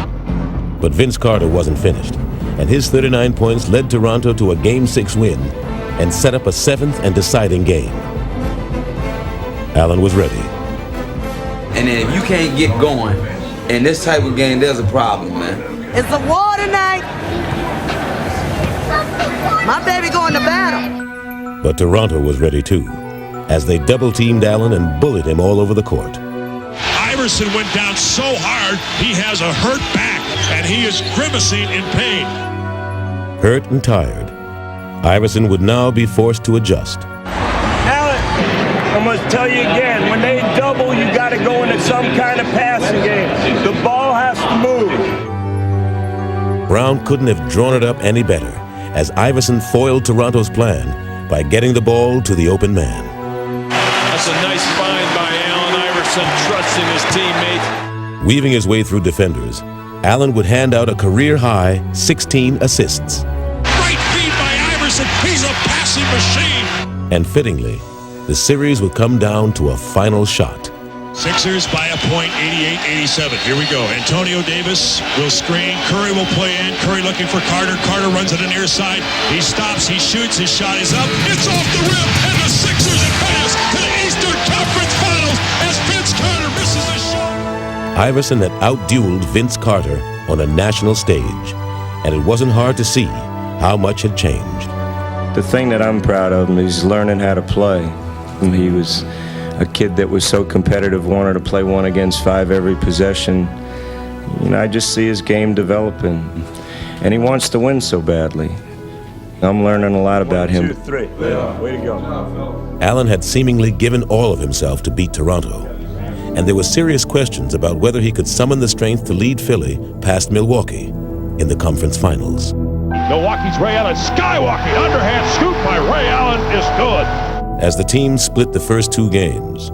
But Vince Carter wasn't finished, and his 39 points led Toronto to a Game 6 win and set up a 7th and deciding game. Allen was ready. And then if you can't get going in this type of game, there's a problem, man. It's a war tonight. My baby going to battle. But Toronto was ready too, as they double-teamed Allen and bullied him all over the court. Iverson went down so hard, he has a hurt back, and he is grimacing in pain. Hurt and tired, Iverson would now be forced to adjust. Allen, I must tell you again, when they double, you got to go into some kind of passing game. The ball has to move. Brown couldn't have drawn it up any better, as Iverson foiled Toronto's plan by getting the ball to the open man. That's a nice find by Allen Iverson, trusting his teammate. Weaving his way through defenders, Allen would hand out a career-high 16 assists. Great feed by Iverson. He's a passing machine. And fittingly, the series would come down to a final shot. Sixers by a point, 88-87. Here we go. Antonio Davis will screen. Curry will play in. Curry looking for Carter. Carter runs it the near side. He stops. He shoots. His shot is up. It's off the rim. And the Sixers advance to the Eastern Conference Finals as Vince Carter misses the shot. Iverson had outdueled Vince Carter on a national stage, and it wasn't hard to see how much had changed. The thing that I'm proud of him is learning how to play. And he was a kid that was so competitive, wanted to play 1 against 5 every possession. You know, I just see his game developing, and he wants to win so badly. I'm learning a lot about him. 1, 2, 3. Yeah. Way to go. Allen had seemingly given all of himself to beat Toronto, and there were serious questions about whether he could summon the strength to lead Philly past Milwaukee in the conference finals. Milwaukee's Ray Allen skywalking. Underhand scoop by Ray Allen is good. As the team split the first 2 games,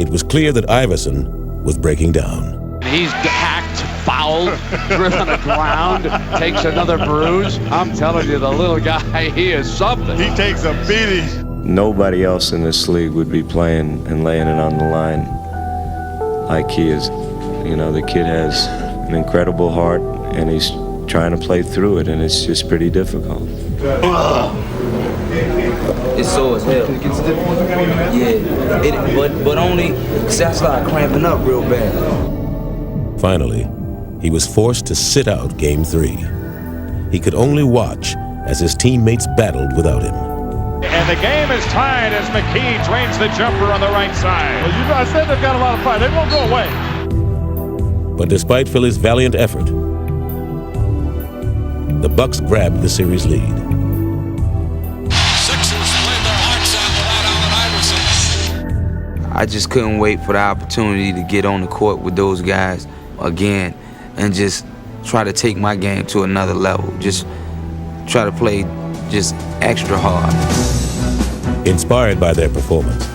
it was clear that Iverson was breaking down. He's hacked, fouled, driven on the ground, takes another bruise. I'm telling you, the little guy, he is something. He takes a beating. Nobody else in this league would be playing and laying it on the line like he is. You know, the kid has an incredible heart, and he's trying to play through it, and it's just pretty difficult. It's sore as hell. Yeah, but only because I started cramping up real bad. Finally, he was forced to sit out Game 3. He could only watch as his teammates battled without him. And the game is tied as McKee drains the jumper on the right side. Well, you know, I said they've got a lot of fight. They won't go away. But despite Philly's valiant effort, the Bucks grabbed the series lead. I just couldn't wait for the opportunity to get on the court with those guys again and just try to take my game to another level. Just try to play just extra hard. Inspired by their performance,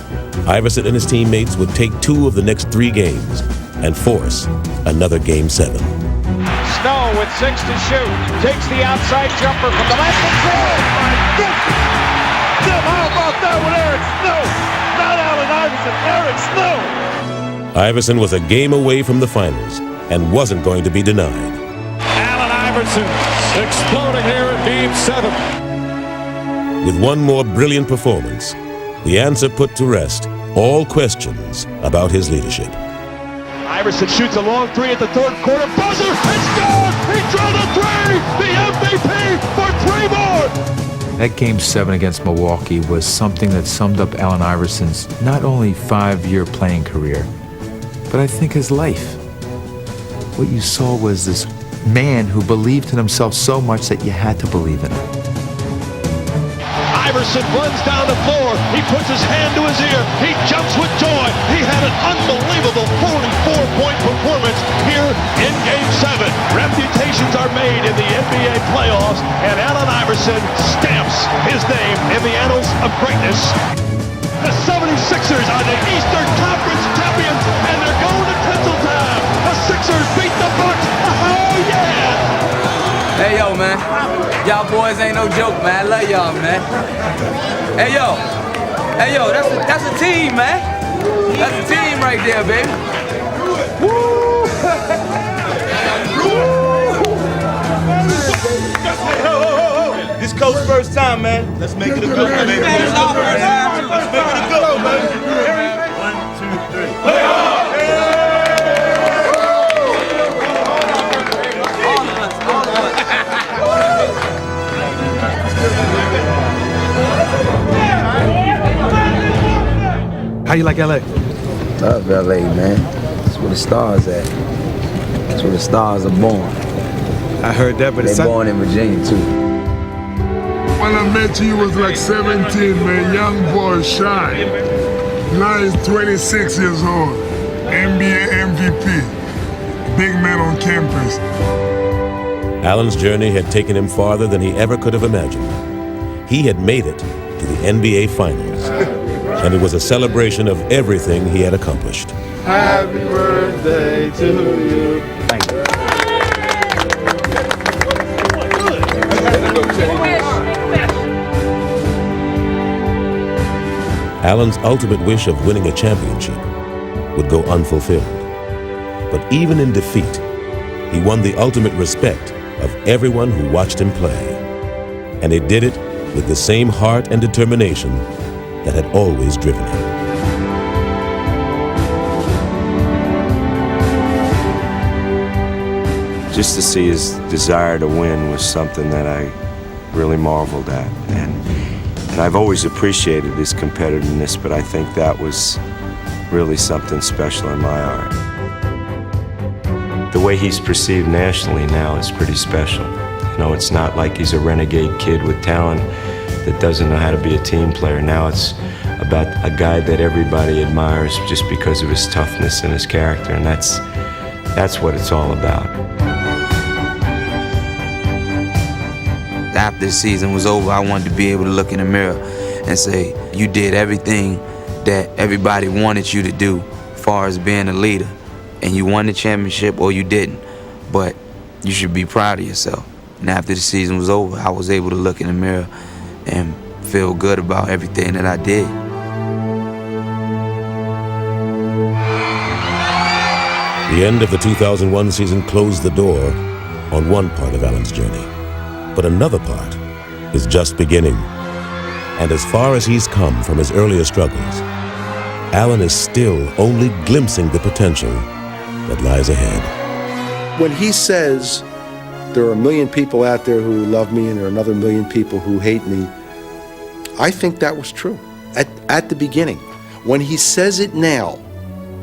Iverson and his teammates would take 2 of the next 3 games and force another Game 7. Snow with 6 to shoot. Takes the outside jumper from the left and through. My goodness! Tim, how about that with Eric Snow? Not Allen Iverson, Eric Snow. Iverson was a game away from the finals and wasn't going to be denied. Allen Iverson exploding here in Game 7. With one more brilliant performance, the answer put to rest all questions about his leadership. Iverson shoots a long 3 at the 3rd quarter. Buzzer! It's good! He drilled a 3! The MVP for 3 more! That Game 7 against Milwaukee was something that summed up Allen Iverson's not only 5-year playing career, but I think his life. What you saw was this man who believed in himself so much that you had to believe in him. Iverson runs down the floor. He puts his hand to his ear. He jumps with joy. He had an unbelievable 44-point performance here in Game 7. Reputations are made in the NBA playoffs, and Allen Iverson stamps his name in the annals of greatness. The 76ers are the Eastern Conference champions, and they're going to Tinseltown. The Sixers beat the Bucks. Oh, yeah! Hey, yo, man. Y'all boys ain't no joke, man. I love y'all, man. Hey, yo. Hey, yo, that's a team, man. That's a team right there, baby. Woo! This coach's first time, man. Let's make it a good one, baby. Let's make it a good one, baby. 1, 2, 3. Play on! How you like LA? Love LA, man. That's where the stars at. That's where the stars are born. I heard that, but they're born in Virginia too. When I met you, he was like 17, man. Young boy, shy. Now he's 26 years old. NBA MVP. Big man on campus. Allen's journey had taken him farther than he ever could have imagined. He had made it to the NBA Finals. and it was a celebration of everything he had accomplished. Happy birthday to you. Thank you. Allen's ultimate wish of winning a championship would go unfulfilled. But even in defeat, he won the ultimate respect of everyone who watched him play. And he did it with the same heart and determination that had always driven him. Just to see his desire to win was something that I really marveled at. And I've always appreciated his competitiveness, but I think that was really something special in my art. The way he's perceived nationally now is pretty special. You know, it's not like he's a renegade kid with talent that doesn't know how to be a team player. Now it's about a guy that everybody admires just because of his toughness and his character, and that's what it's all about. After the season was over, I wanted to be able to look in the mirror and say, you did everything that everybody wanted you to do as far as being a leader. And you won the championship or you didn't. But you should be proud of yourself. And after the season was over, I was able to look in the mirror and feel good about everything that I did. The end of the 2001 season closed the door on one part of Allen's journey. But another part is just beginning. And as far as he's come from his earlier struggles, Allen is still only glimpsing the potential that lies ahead. When he says, there are 1 million people out there who love me and there are another 1 million people who hate me, I think that was true at the beginning. When he says it now,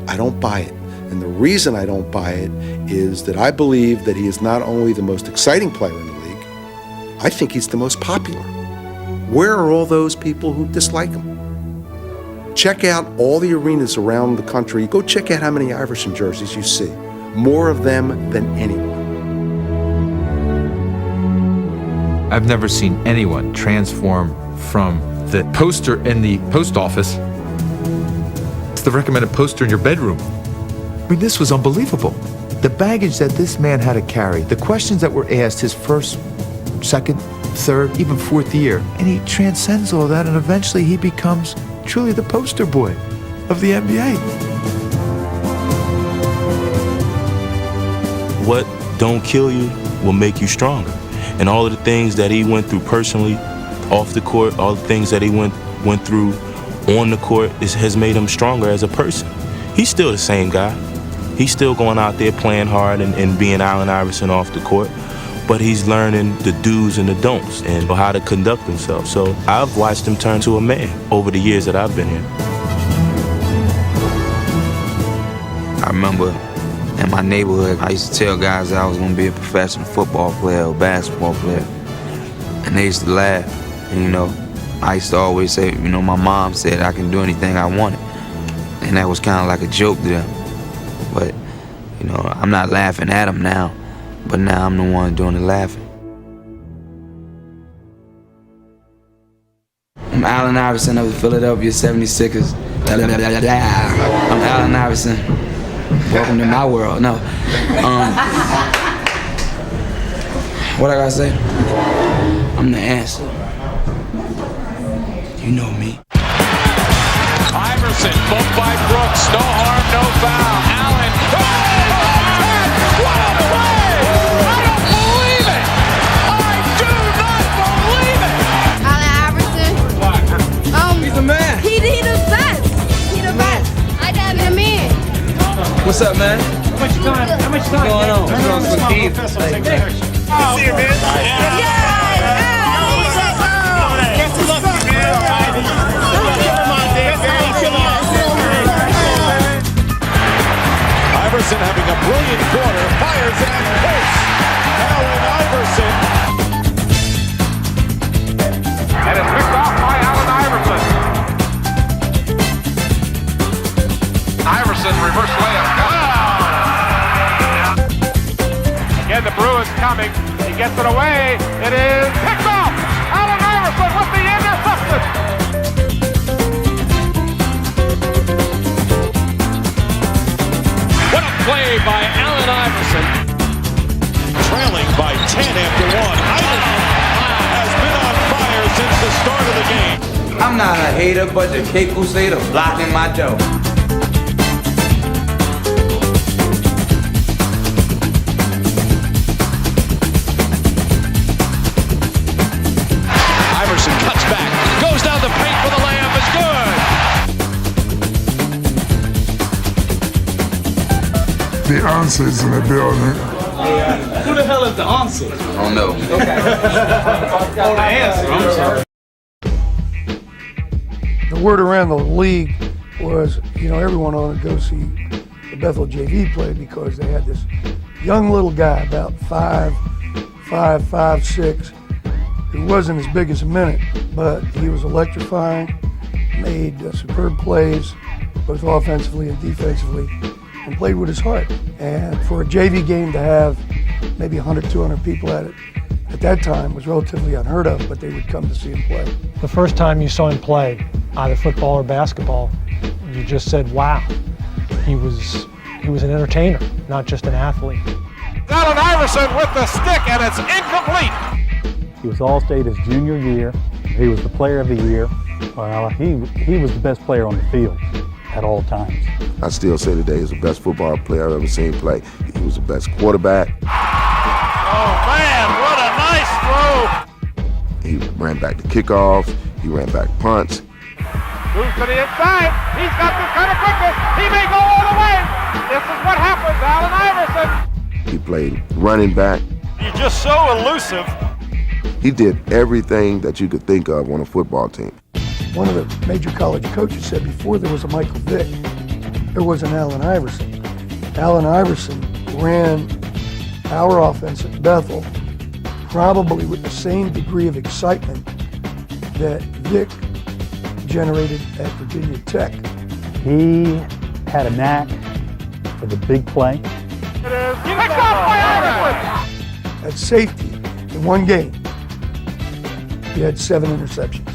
I don't buy it. And the reason I don't buy it is that I believe that he is not only the most exciting player in the league, I think he's the most popular. Where are all those people who dislike him? Check out all the arenas around the country. Go check out how many Iverson jerseys you see. More of them than anyone. I've never seen anyone transform from the poster in the post office to the recommended poster in your bedroom. I mean, this was unbelievable. The baggage that this man had to carry, the questions that were asked his first, second, third, even fourth year, and he transcends all that, and eventually he becomes truly the poster boy of the NBA. What don't kill you will make you stronger. And all of the things that he went through personally, off the court, all the things that he went through on the court has made him stronger as a person. He's still the same guy. He's still going out there playing hard and being Allen Iverson off the court. But he's learning the do's and the don'ts and how to conduct himself. So I've watched him turn to a man over the years that I've been here. I remember in my neighborhood, I used to tell guys that I was going to be a professional football player or basketball player. And they used to laugh. And, you know, I used to always say, you know, my mom said I can do anything I wanted. And that was kind of like a joke to them. But, you know, I'm not laughing at them now. But now I'm the one doing the laughing. I'm Allen Iverson of the Philadelphia 76ers. I'm Allen Iverson. Welcome to my world. No. What I gotta say? I'm the answer. You know me. Iverson, bumped by Brooks. No harm, no foul. Allen. What a play! I don't believe it! I do not believe it! Allen Iverson. He's the man. He the best. He the best. I got the man. What's up, man? How much time? What's going on? What's going on with Steve? Good to see you, man. Iverson having a brilliant quarter, fires and hits. Allen Iverson. And it's picked off by Allen Iverson. Iverson reverse layup. Again, the Bruins coming. He gets it away. It is picked off. Allen Iverson with the interception. play by Allen Iverson. Trailing by 10 after 1. Iverson has been on fire since the start of the game. I'm not a hater, but the cake crusader blocking my dough. Iverson cuts back, goes down the paint for the layup, is good. The answer is in the building. Who the hell is the answer? I don't know. Oh, the answer. I'm sorry. The word around the league was, everyone wanted to go see the Bethel JV play because they had this young little guy, about 5'6", who wasn't as big as a minute, but he was electrifying, made superb plays, both offensively and defensively, and played with his heart. And for a JV game to have maybe 100, 200 people at it, at that time was relatively unheard of, but they would come to see him play. The first time you saw him play, either football or basketball, you just said, wow, he was an entertainer, not just an athlete. Allen Iverson with the stick, and it's incomplete. He was All-State his junior year. He was the player of the year. Well, he was the best player on the field at all times. I still say today he's the best football player I've ever seen play. He was the best quarterback. Oh, man, what a nice throw. He ran back the kickoffs. He ran back punts. Moves to the inside. He's got this kind of quickness. He may go all the way. This is what happens, Allen Iverson. He played running back. You're just so elusive. He did everything that you could think of on a football team. One of the major college coaches said before there was a Michael Vick, there was an Allen Iverson. Allen Iverson ran our offense at Bethel probably with the same degree of excitement that Vick generated at Virginia Tech. He had a knack for the big play. It is picked off by Iverson. At safety, in one game, he had 7 interceptions,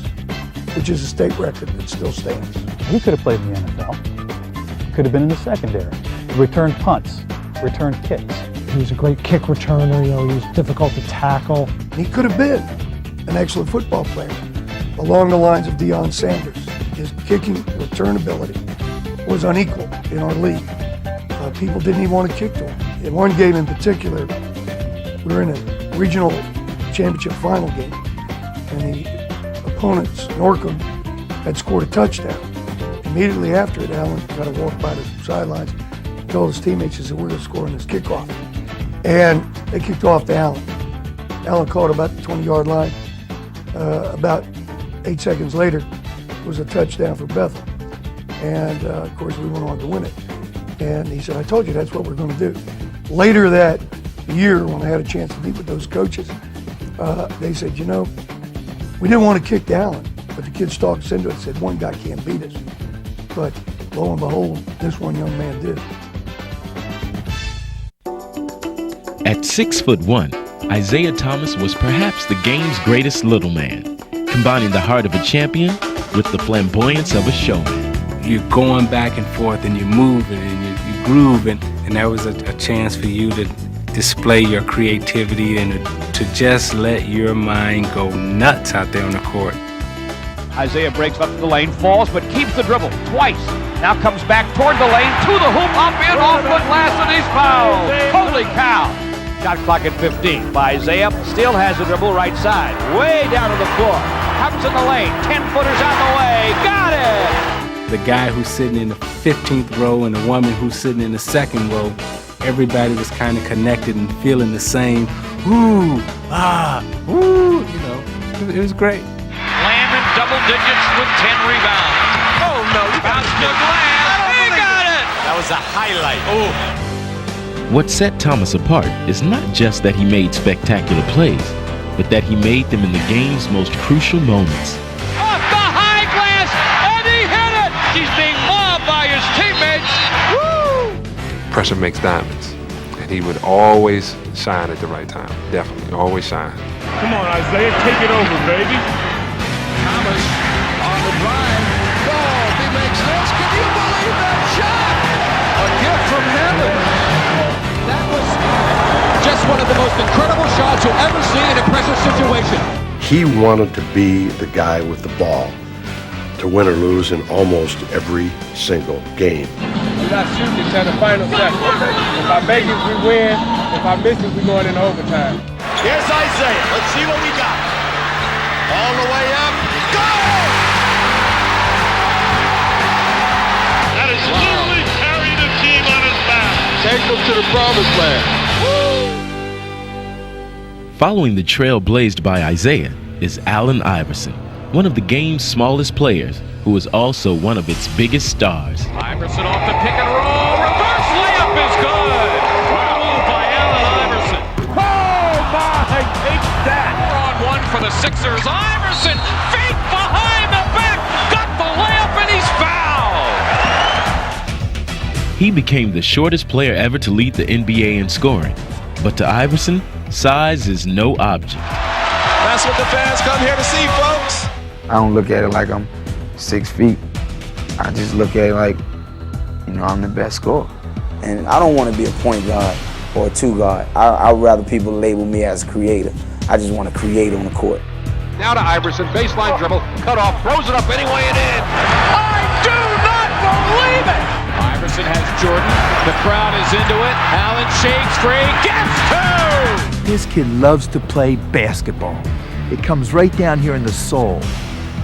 which is a state record that still stands. He could have played in the NFL. Could have been in the secondary. Returned punts, returned kicks. He was a great kick returner, he was difficult to tackle. He could have been an excellent football player, along the lines of Deion Sanders. His kicking return ability was unequal in our league. People didn't even want to kick to him. In one game in particular, we were in a regional championship final game, and the opponents, Norcom, had scored a touchdown. Immediately after it, Allen got to walk by the sidelines, told his teammates, he said, we're going to score on this kickoff. And they kicked off to Allen. Allen caught about the 20-yard line. About 8 seconds later, it was a touchdown for Bethel. And of course, we went on to win it. And he said, I told you that's what we're going to do. Later that year, when I had a chance to meet with those coaches, they said, we didn't want to kick to Allen, but the kids talked us into it and said, one guy can't beat us. But lo and behold, this one young man did. At 6'1", Isaiah Thomas was perhaps the game's greatest little man, combining the heart of a champion with the flamboyance of a showman. You're going back and forth and you're moving and you're grooving, and that was a chance for you to display your creativity and to just let your mind go nuts out there on the court. Isaiah breaks up to the lane, falls, but keeps the dribble twice. Now comes back toward the lane, to the hoop, up in, off foot glass, and he's fouled. Holy cow. Shot clock at 15 by Isaiah. Still has the dribble right side. Way down to the floor. Comes in the lane. 10-footers on the way. Got it. The guy who's sitting in the 15th row and the woman who's sitting in the second row, everybody was kind of connected and feeling the same. Ooh, ah, ooh, it was great. Lamb in double digits with 10 rebounds. Oh, no. Bounce to Lamb. He got it. That was a highlight. Oh. What set Thomas apart is not just that he made spectacular plays, but that he made them in the game's most crucial moments. Off the high glass, and he hit it! He's being mobbed by his teammates. Woo! Pressure makes diamonds, and he would always shine at the right time. Definitely, always shine. Come on, Isaiah, take it over, baby. Thomas on the drive. Oh, he makes this. Can you believe that shot? A gift from heaven. you'll ever see in a pressure situation. He wanted to be the guy with the ball to win or lose in almost every single game. We're not shooting until the final second. If I make it, we win. If I miss it, we're going into overtime. Here's Isaiah. Let's see what we got. All the way up. Go! That is literally carrying the team on his back. Take them to the promised land. Following the trail blazed by Isaiah is Allen Iverson, one of the game's smallest players, who is also one of its biggest stars. Iverson off the pick and roll. Reverse layup is good. What a move by Allen Iverson. Oh my, take that. 4-on-1 for the Sixers. Iverson, feet behind the back, got the layup and he's fouled. He became the shortest player ever to lead the NBA in scoring. But to Iverson, size is no object. That's what the fans come here to see, folks. I don't look at it like I'm 6 feet. I just look at it like, I'm the best scorer. And I don't want to be a point guard or a two guard. I'd rather people label me as a creator. I just want to create on the court. Now to Iverson, baseline dribble, cut off, throws it up anyway and in. I do not believe it! Iverson has Jordan. The crowd is into it. Allen shakes free, gets two! This kid loves to play basketball. It comes right down here in the soul.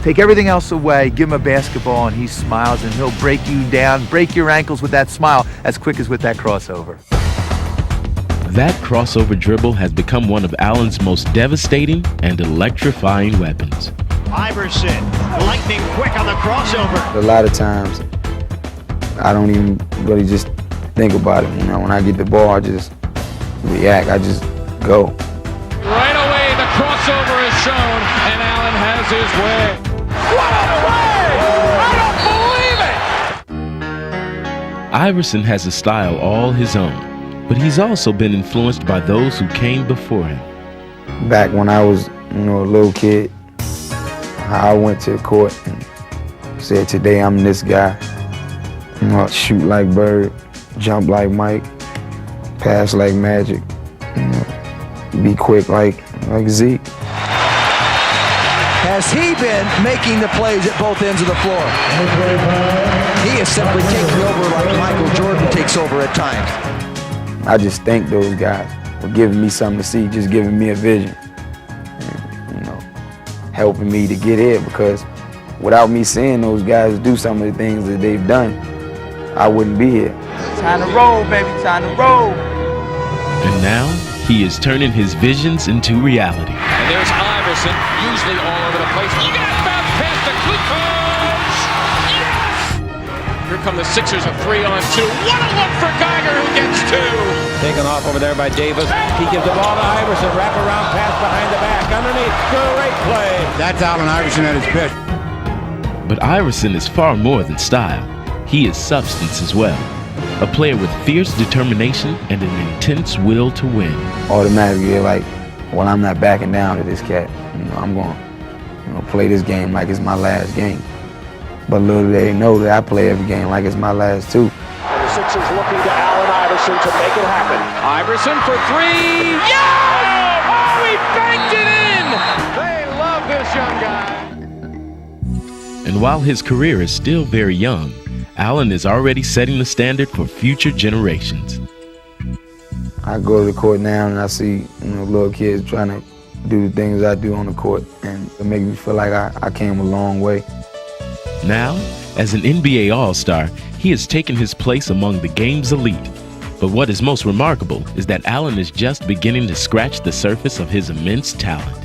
Take everything else away, give him a basketball, and he smiles, and he'll break you down, break your ankles with that smile as quick as with that crossover. That crossover dribble has become one of Allen's most devastating and electrifying weapons. Iverson, lightning quick on the crossover. A lot of times, I don't even really just think about it. When I get the ball, I just react. I just go. Right away, the crossover is shown, and Allen has his way. What a play! I don't believe it! Iverson has a style all his own, but he's also been influenced by those who came before him. Back when I was, a little kid, I went to the court and said, today I'm this guy. Shoot like Bird, jump like Mike, pass like Magic, be quick like Zeke. Has he been making the plays at both ends of the floor? He is simply taking over like Michael Jordan takes over at times. I just thank those guys for giving me something to see, just giving me a vision, and, helping me to get here, because without me seeing those guys do some of the things that they've done, I wouldn't be here. Time to roll, baby, time to roll. And now, he is turning his visions into reality. And there's Iverson, usually all over the place. Look at that bounce pass to Kukoc! Yes! Here come the Sixers, a 3-on-2. What a look for Geiger, who gets two! Taken off over there by Davis. He gives the ball to Iverson. Wrap around pass behind the back. Underneath. Great play. That's Allen Iverson at his best. But Iverson is far more than style. He is substance as well. A player with fierce determination and an intense will to win. Automatically, you're like, well, I'm not backing down to this cat. I'm going to play this game like it's my last game. But little do they know that I play every game like it's my last too. And the Sixers looking to Allen Iverson to make it happen. Iverson for three. Yeah! Oh, he banked it in! They love this young guy. And while his career is still very young, Allen is already setting the standard for future generations. I go to the court now and I see little kids trying to do the things I do on the court, and it makes me feel like I came a long way. Now, as an NBA All-Star, he has taken his place among the game's elite. But what is most remarkable is that Allen is just beginning to scratch the surface of his immense talent.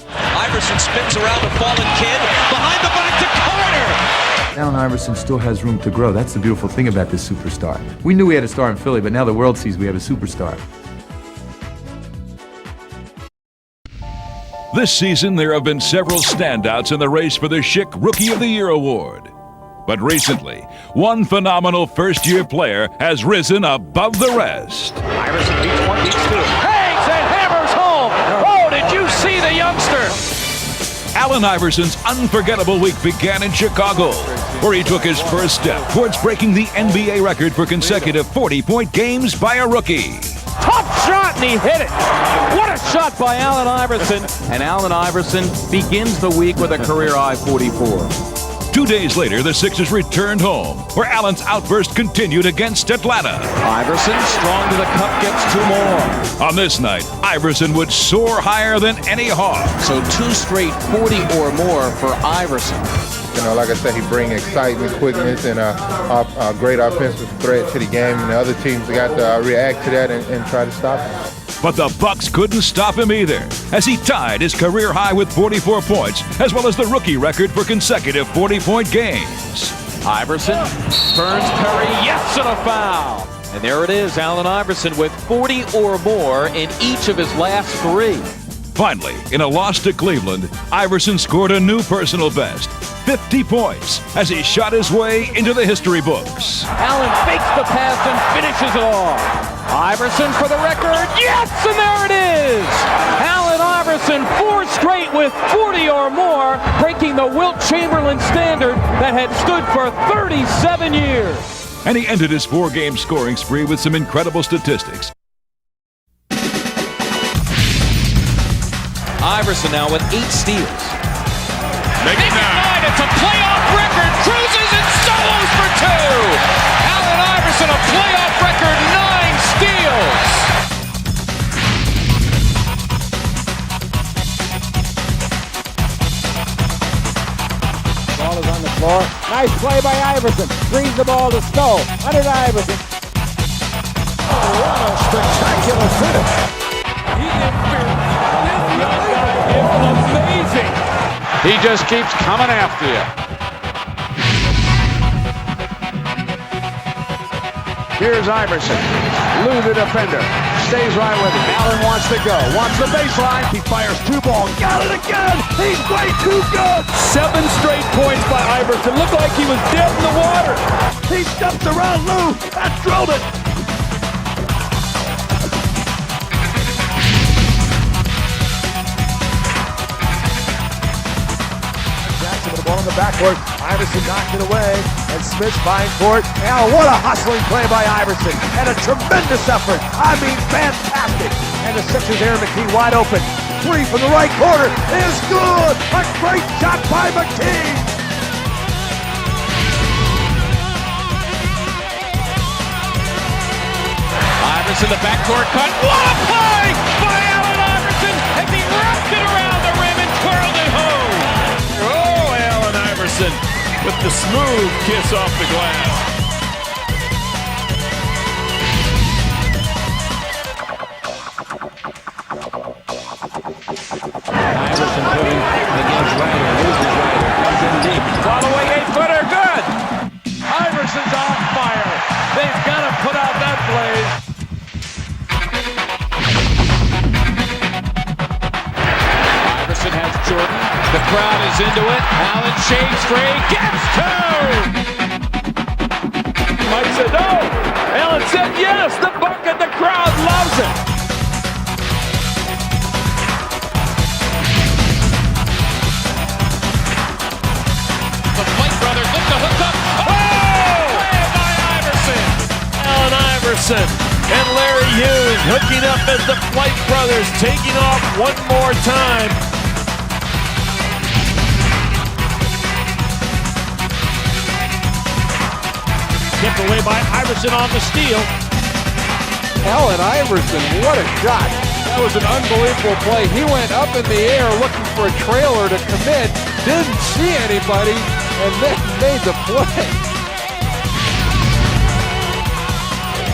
Iverson spins around the fallen kid, behind the back to Carter! Allen Iverson still has room to grow. That's the beautiful thing about this superstar. We knew we had a star in Philly, but now the world sees we have a superstar. This season, there have been several standouts in the race for the Schick Rookie of the Year award. But recently, one phenomenal first-year player has risen above the rest. Iverson beats one, beats two. Hangs and hammers home! Oh, did you see the youngster? Allen Iverson's unforgettable week began in Chicago, where he took his first step towards breaking the NBA record for consecutive 40-point games by a rookie. Tough shot, and he hit it. What a shot by Allen Iverson. And Allen Iverson begins the week with a career-high 44. 2 days later, the Sixers returned home, where Allen's outburst continued against Atlanta. Iverson, strong to the cup, gets 2 more. On this night, Iverson would soar higher than any hawk. So 2 straight 40 or more for Iverson. You know, like I said, he brings excitement, quickness, and a great offensive threat to the game. And the other teams got to react to that and try to stop him. But the Bucks couldn't stop him either, as he tied his career high with 44 points, as well as the rookie record for consecutive 40-point games. Iverson burns Curry, yes, and a foul. And there it is, Allen Iverson with 40 or more in each of his last 3. Finally, in a loss to Cleveland, Iverson scored a new personal best, 50 points, as he shot his way into the history books. Allen fakes the pass and finishes it off. Iverson for the record, yes, and there it is! Allen Iverson, 4 straight with 40 or more, breaking the Wilt Chamberlain standard that had stood for 37 years. And he ended his 4-game scoring spree with some incredible statistics. Iverson now with 8 steals. Make it 9. It's a playoff record. Cruises and solos for 2. Allen Iverson, a playoff record, 9 steals. Ball is on the floor. Nice play by Iverson. Brings the ball to Stowe. Under to Iverson. Oh, what a spectacular finish. Amazing. He just keeps coming after you. Here's Iverson. Lou the defender. Stays right with him. Allen wants to go. Wants the baseline. He fires 2 ball. Got it again. He's way too good. 7 straight points by Iverson. Looked like he was dead in the water. He steps around Lou. That drilled it. Jackson with the ball in the backcourt. Iverson knocked it away, and Smith finds court. Now, what a hustling play by Iverson, and a tremendous effort. I mean, fantastic. And the Sixers, Aaron McKee wide open. 3 from the right corner is good. A great shot by McKee. Iverson, the backdoor cut. What a play by Allen Iverson as he wrapped it around the rim and twirled it home. Oh, Allen Iverson with the smooth kiss off the glass. Iverson putting against Ryder, loses Ryder, comes in deep, following 8-footer, good! Iverson's on fire. They've got to put out that blaze. Iverson has Jordan. The crowd is into it. Allen shades free, gets 2! Mike said no. Allen said yes. The bucket, the crowd loves it. The White brothers look to hook up. Oh! Play by Iverson. Allen Iverson and Larry Hughes hooking up as the Flight Brothers taking off one more time. Tipped away by Iverson on the steal. Allen Iverson, what a shot. That was an unbelievable play. He went up in the air looking for a trailer to commit, didn't see anybody, and then made the play.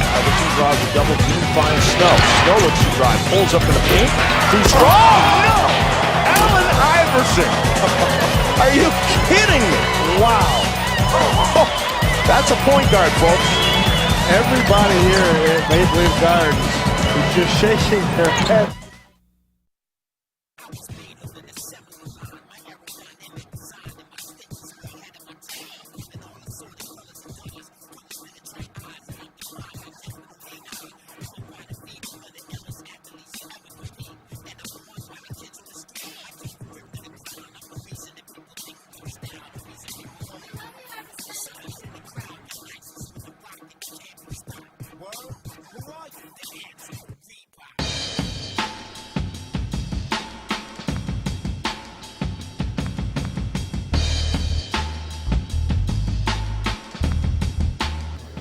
Iverson draws a double team, finds Snow. Snow looks to drive, pulls up in the paint. Too strong. Oh, no! Allen Iverson! Are you kidding me? Wow. That's a point guard, folks. Everybody here at Maple Leaf Gardens is just shaking their head.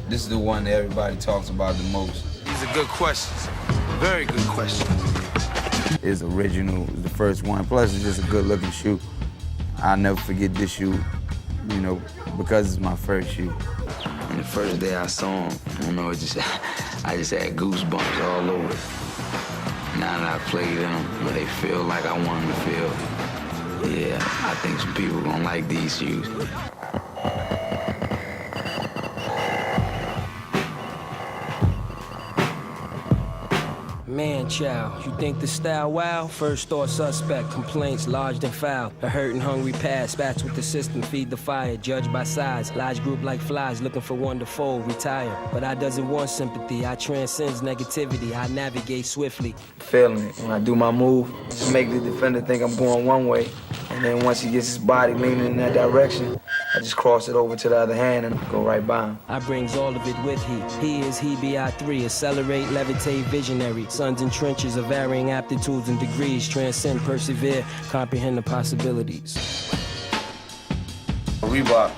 This is the one that everybody talks about the most. These are good questions. Very good questions. It's original. It's the first one. Plus, it's just a good-looking shoe. I'll never forget this shoe, you know, because it's my first shoe. And the first day I saw him, I don't know, I just had goosebumps all over. Now that I played in them, but they feel like I want them to feel. Yeah, I think some people gonna like these shoes. Man, child, you think the style wow? First thought suspect, complaints lodged and filed. A hurt and hungry past, spats with the system, feed the fire, judged by size. Large group like flies, looking for one to fold, retire. But I doesn't want sympathy, I transcends negativity, I navigate swiftly. Feeling it, when I do my move, just make the defender think I'm going one way. And then once he gets his body leaning in that direction, I just cross it over to the other hand and go right by him. I brings all of it with he is he BI3, accelerate, levitate, visionary. Sons in trenches of varying aptitudes and degrees, transcend, persevere, comprehend the possibilities. Reebok,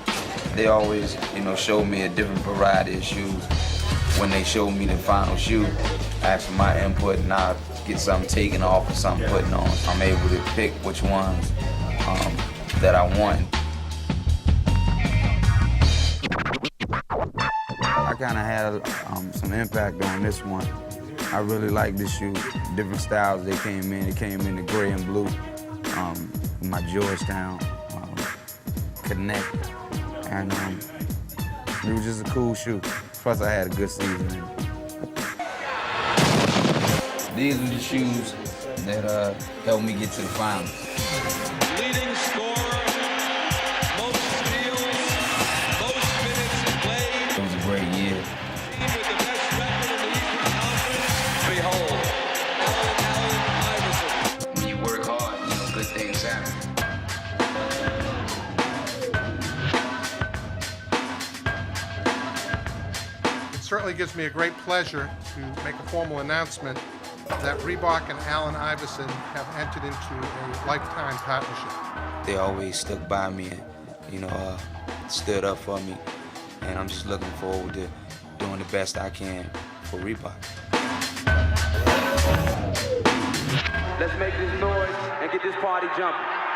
they always, show me a different variety of shoes. When they show me the final shoe, ask for my input and I get something taken off and something putting on. I'm able to pick which ones that I want. I kind of had some impact on this one. I really like this shoe. Different styles they came in. It came in the gray and blue. My Georgetown Connect, and it was just a cool shoe. Plus, I had a good season in it. These are the shoes that helped me get to the finals. Leading scorer, most steals, most minutes played. It was a great year. With the best record in the Eastern Conference. Behold, Allen Iverson. When you work hard, good things happen. It certainly gives me a great pleasure to make a formal announcement that Reebok and Allen Iverson have entered into a lifetime partnership. They always stuck by me and, stood up for me. And I'm just looking forward to doing the best I can for Reebok. Let's make this noise and get this party jumping.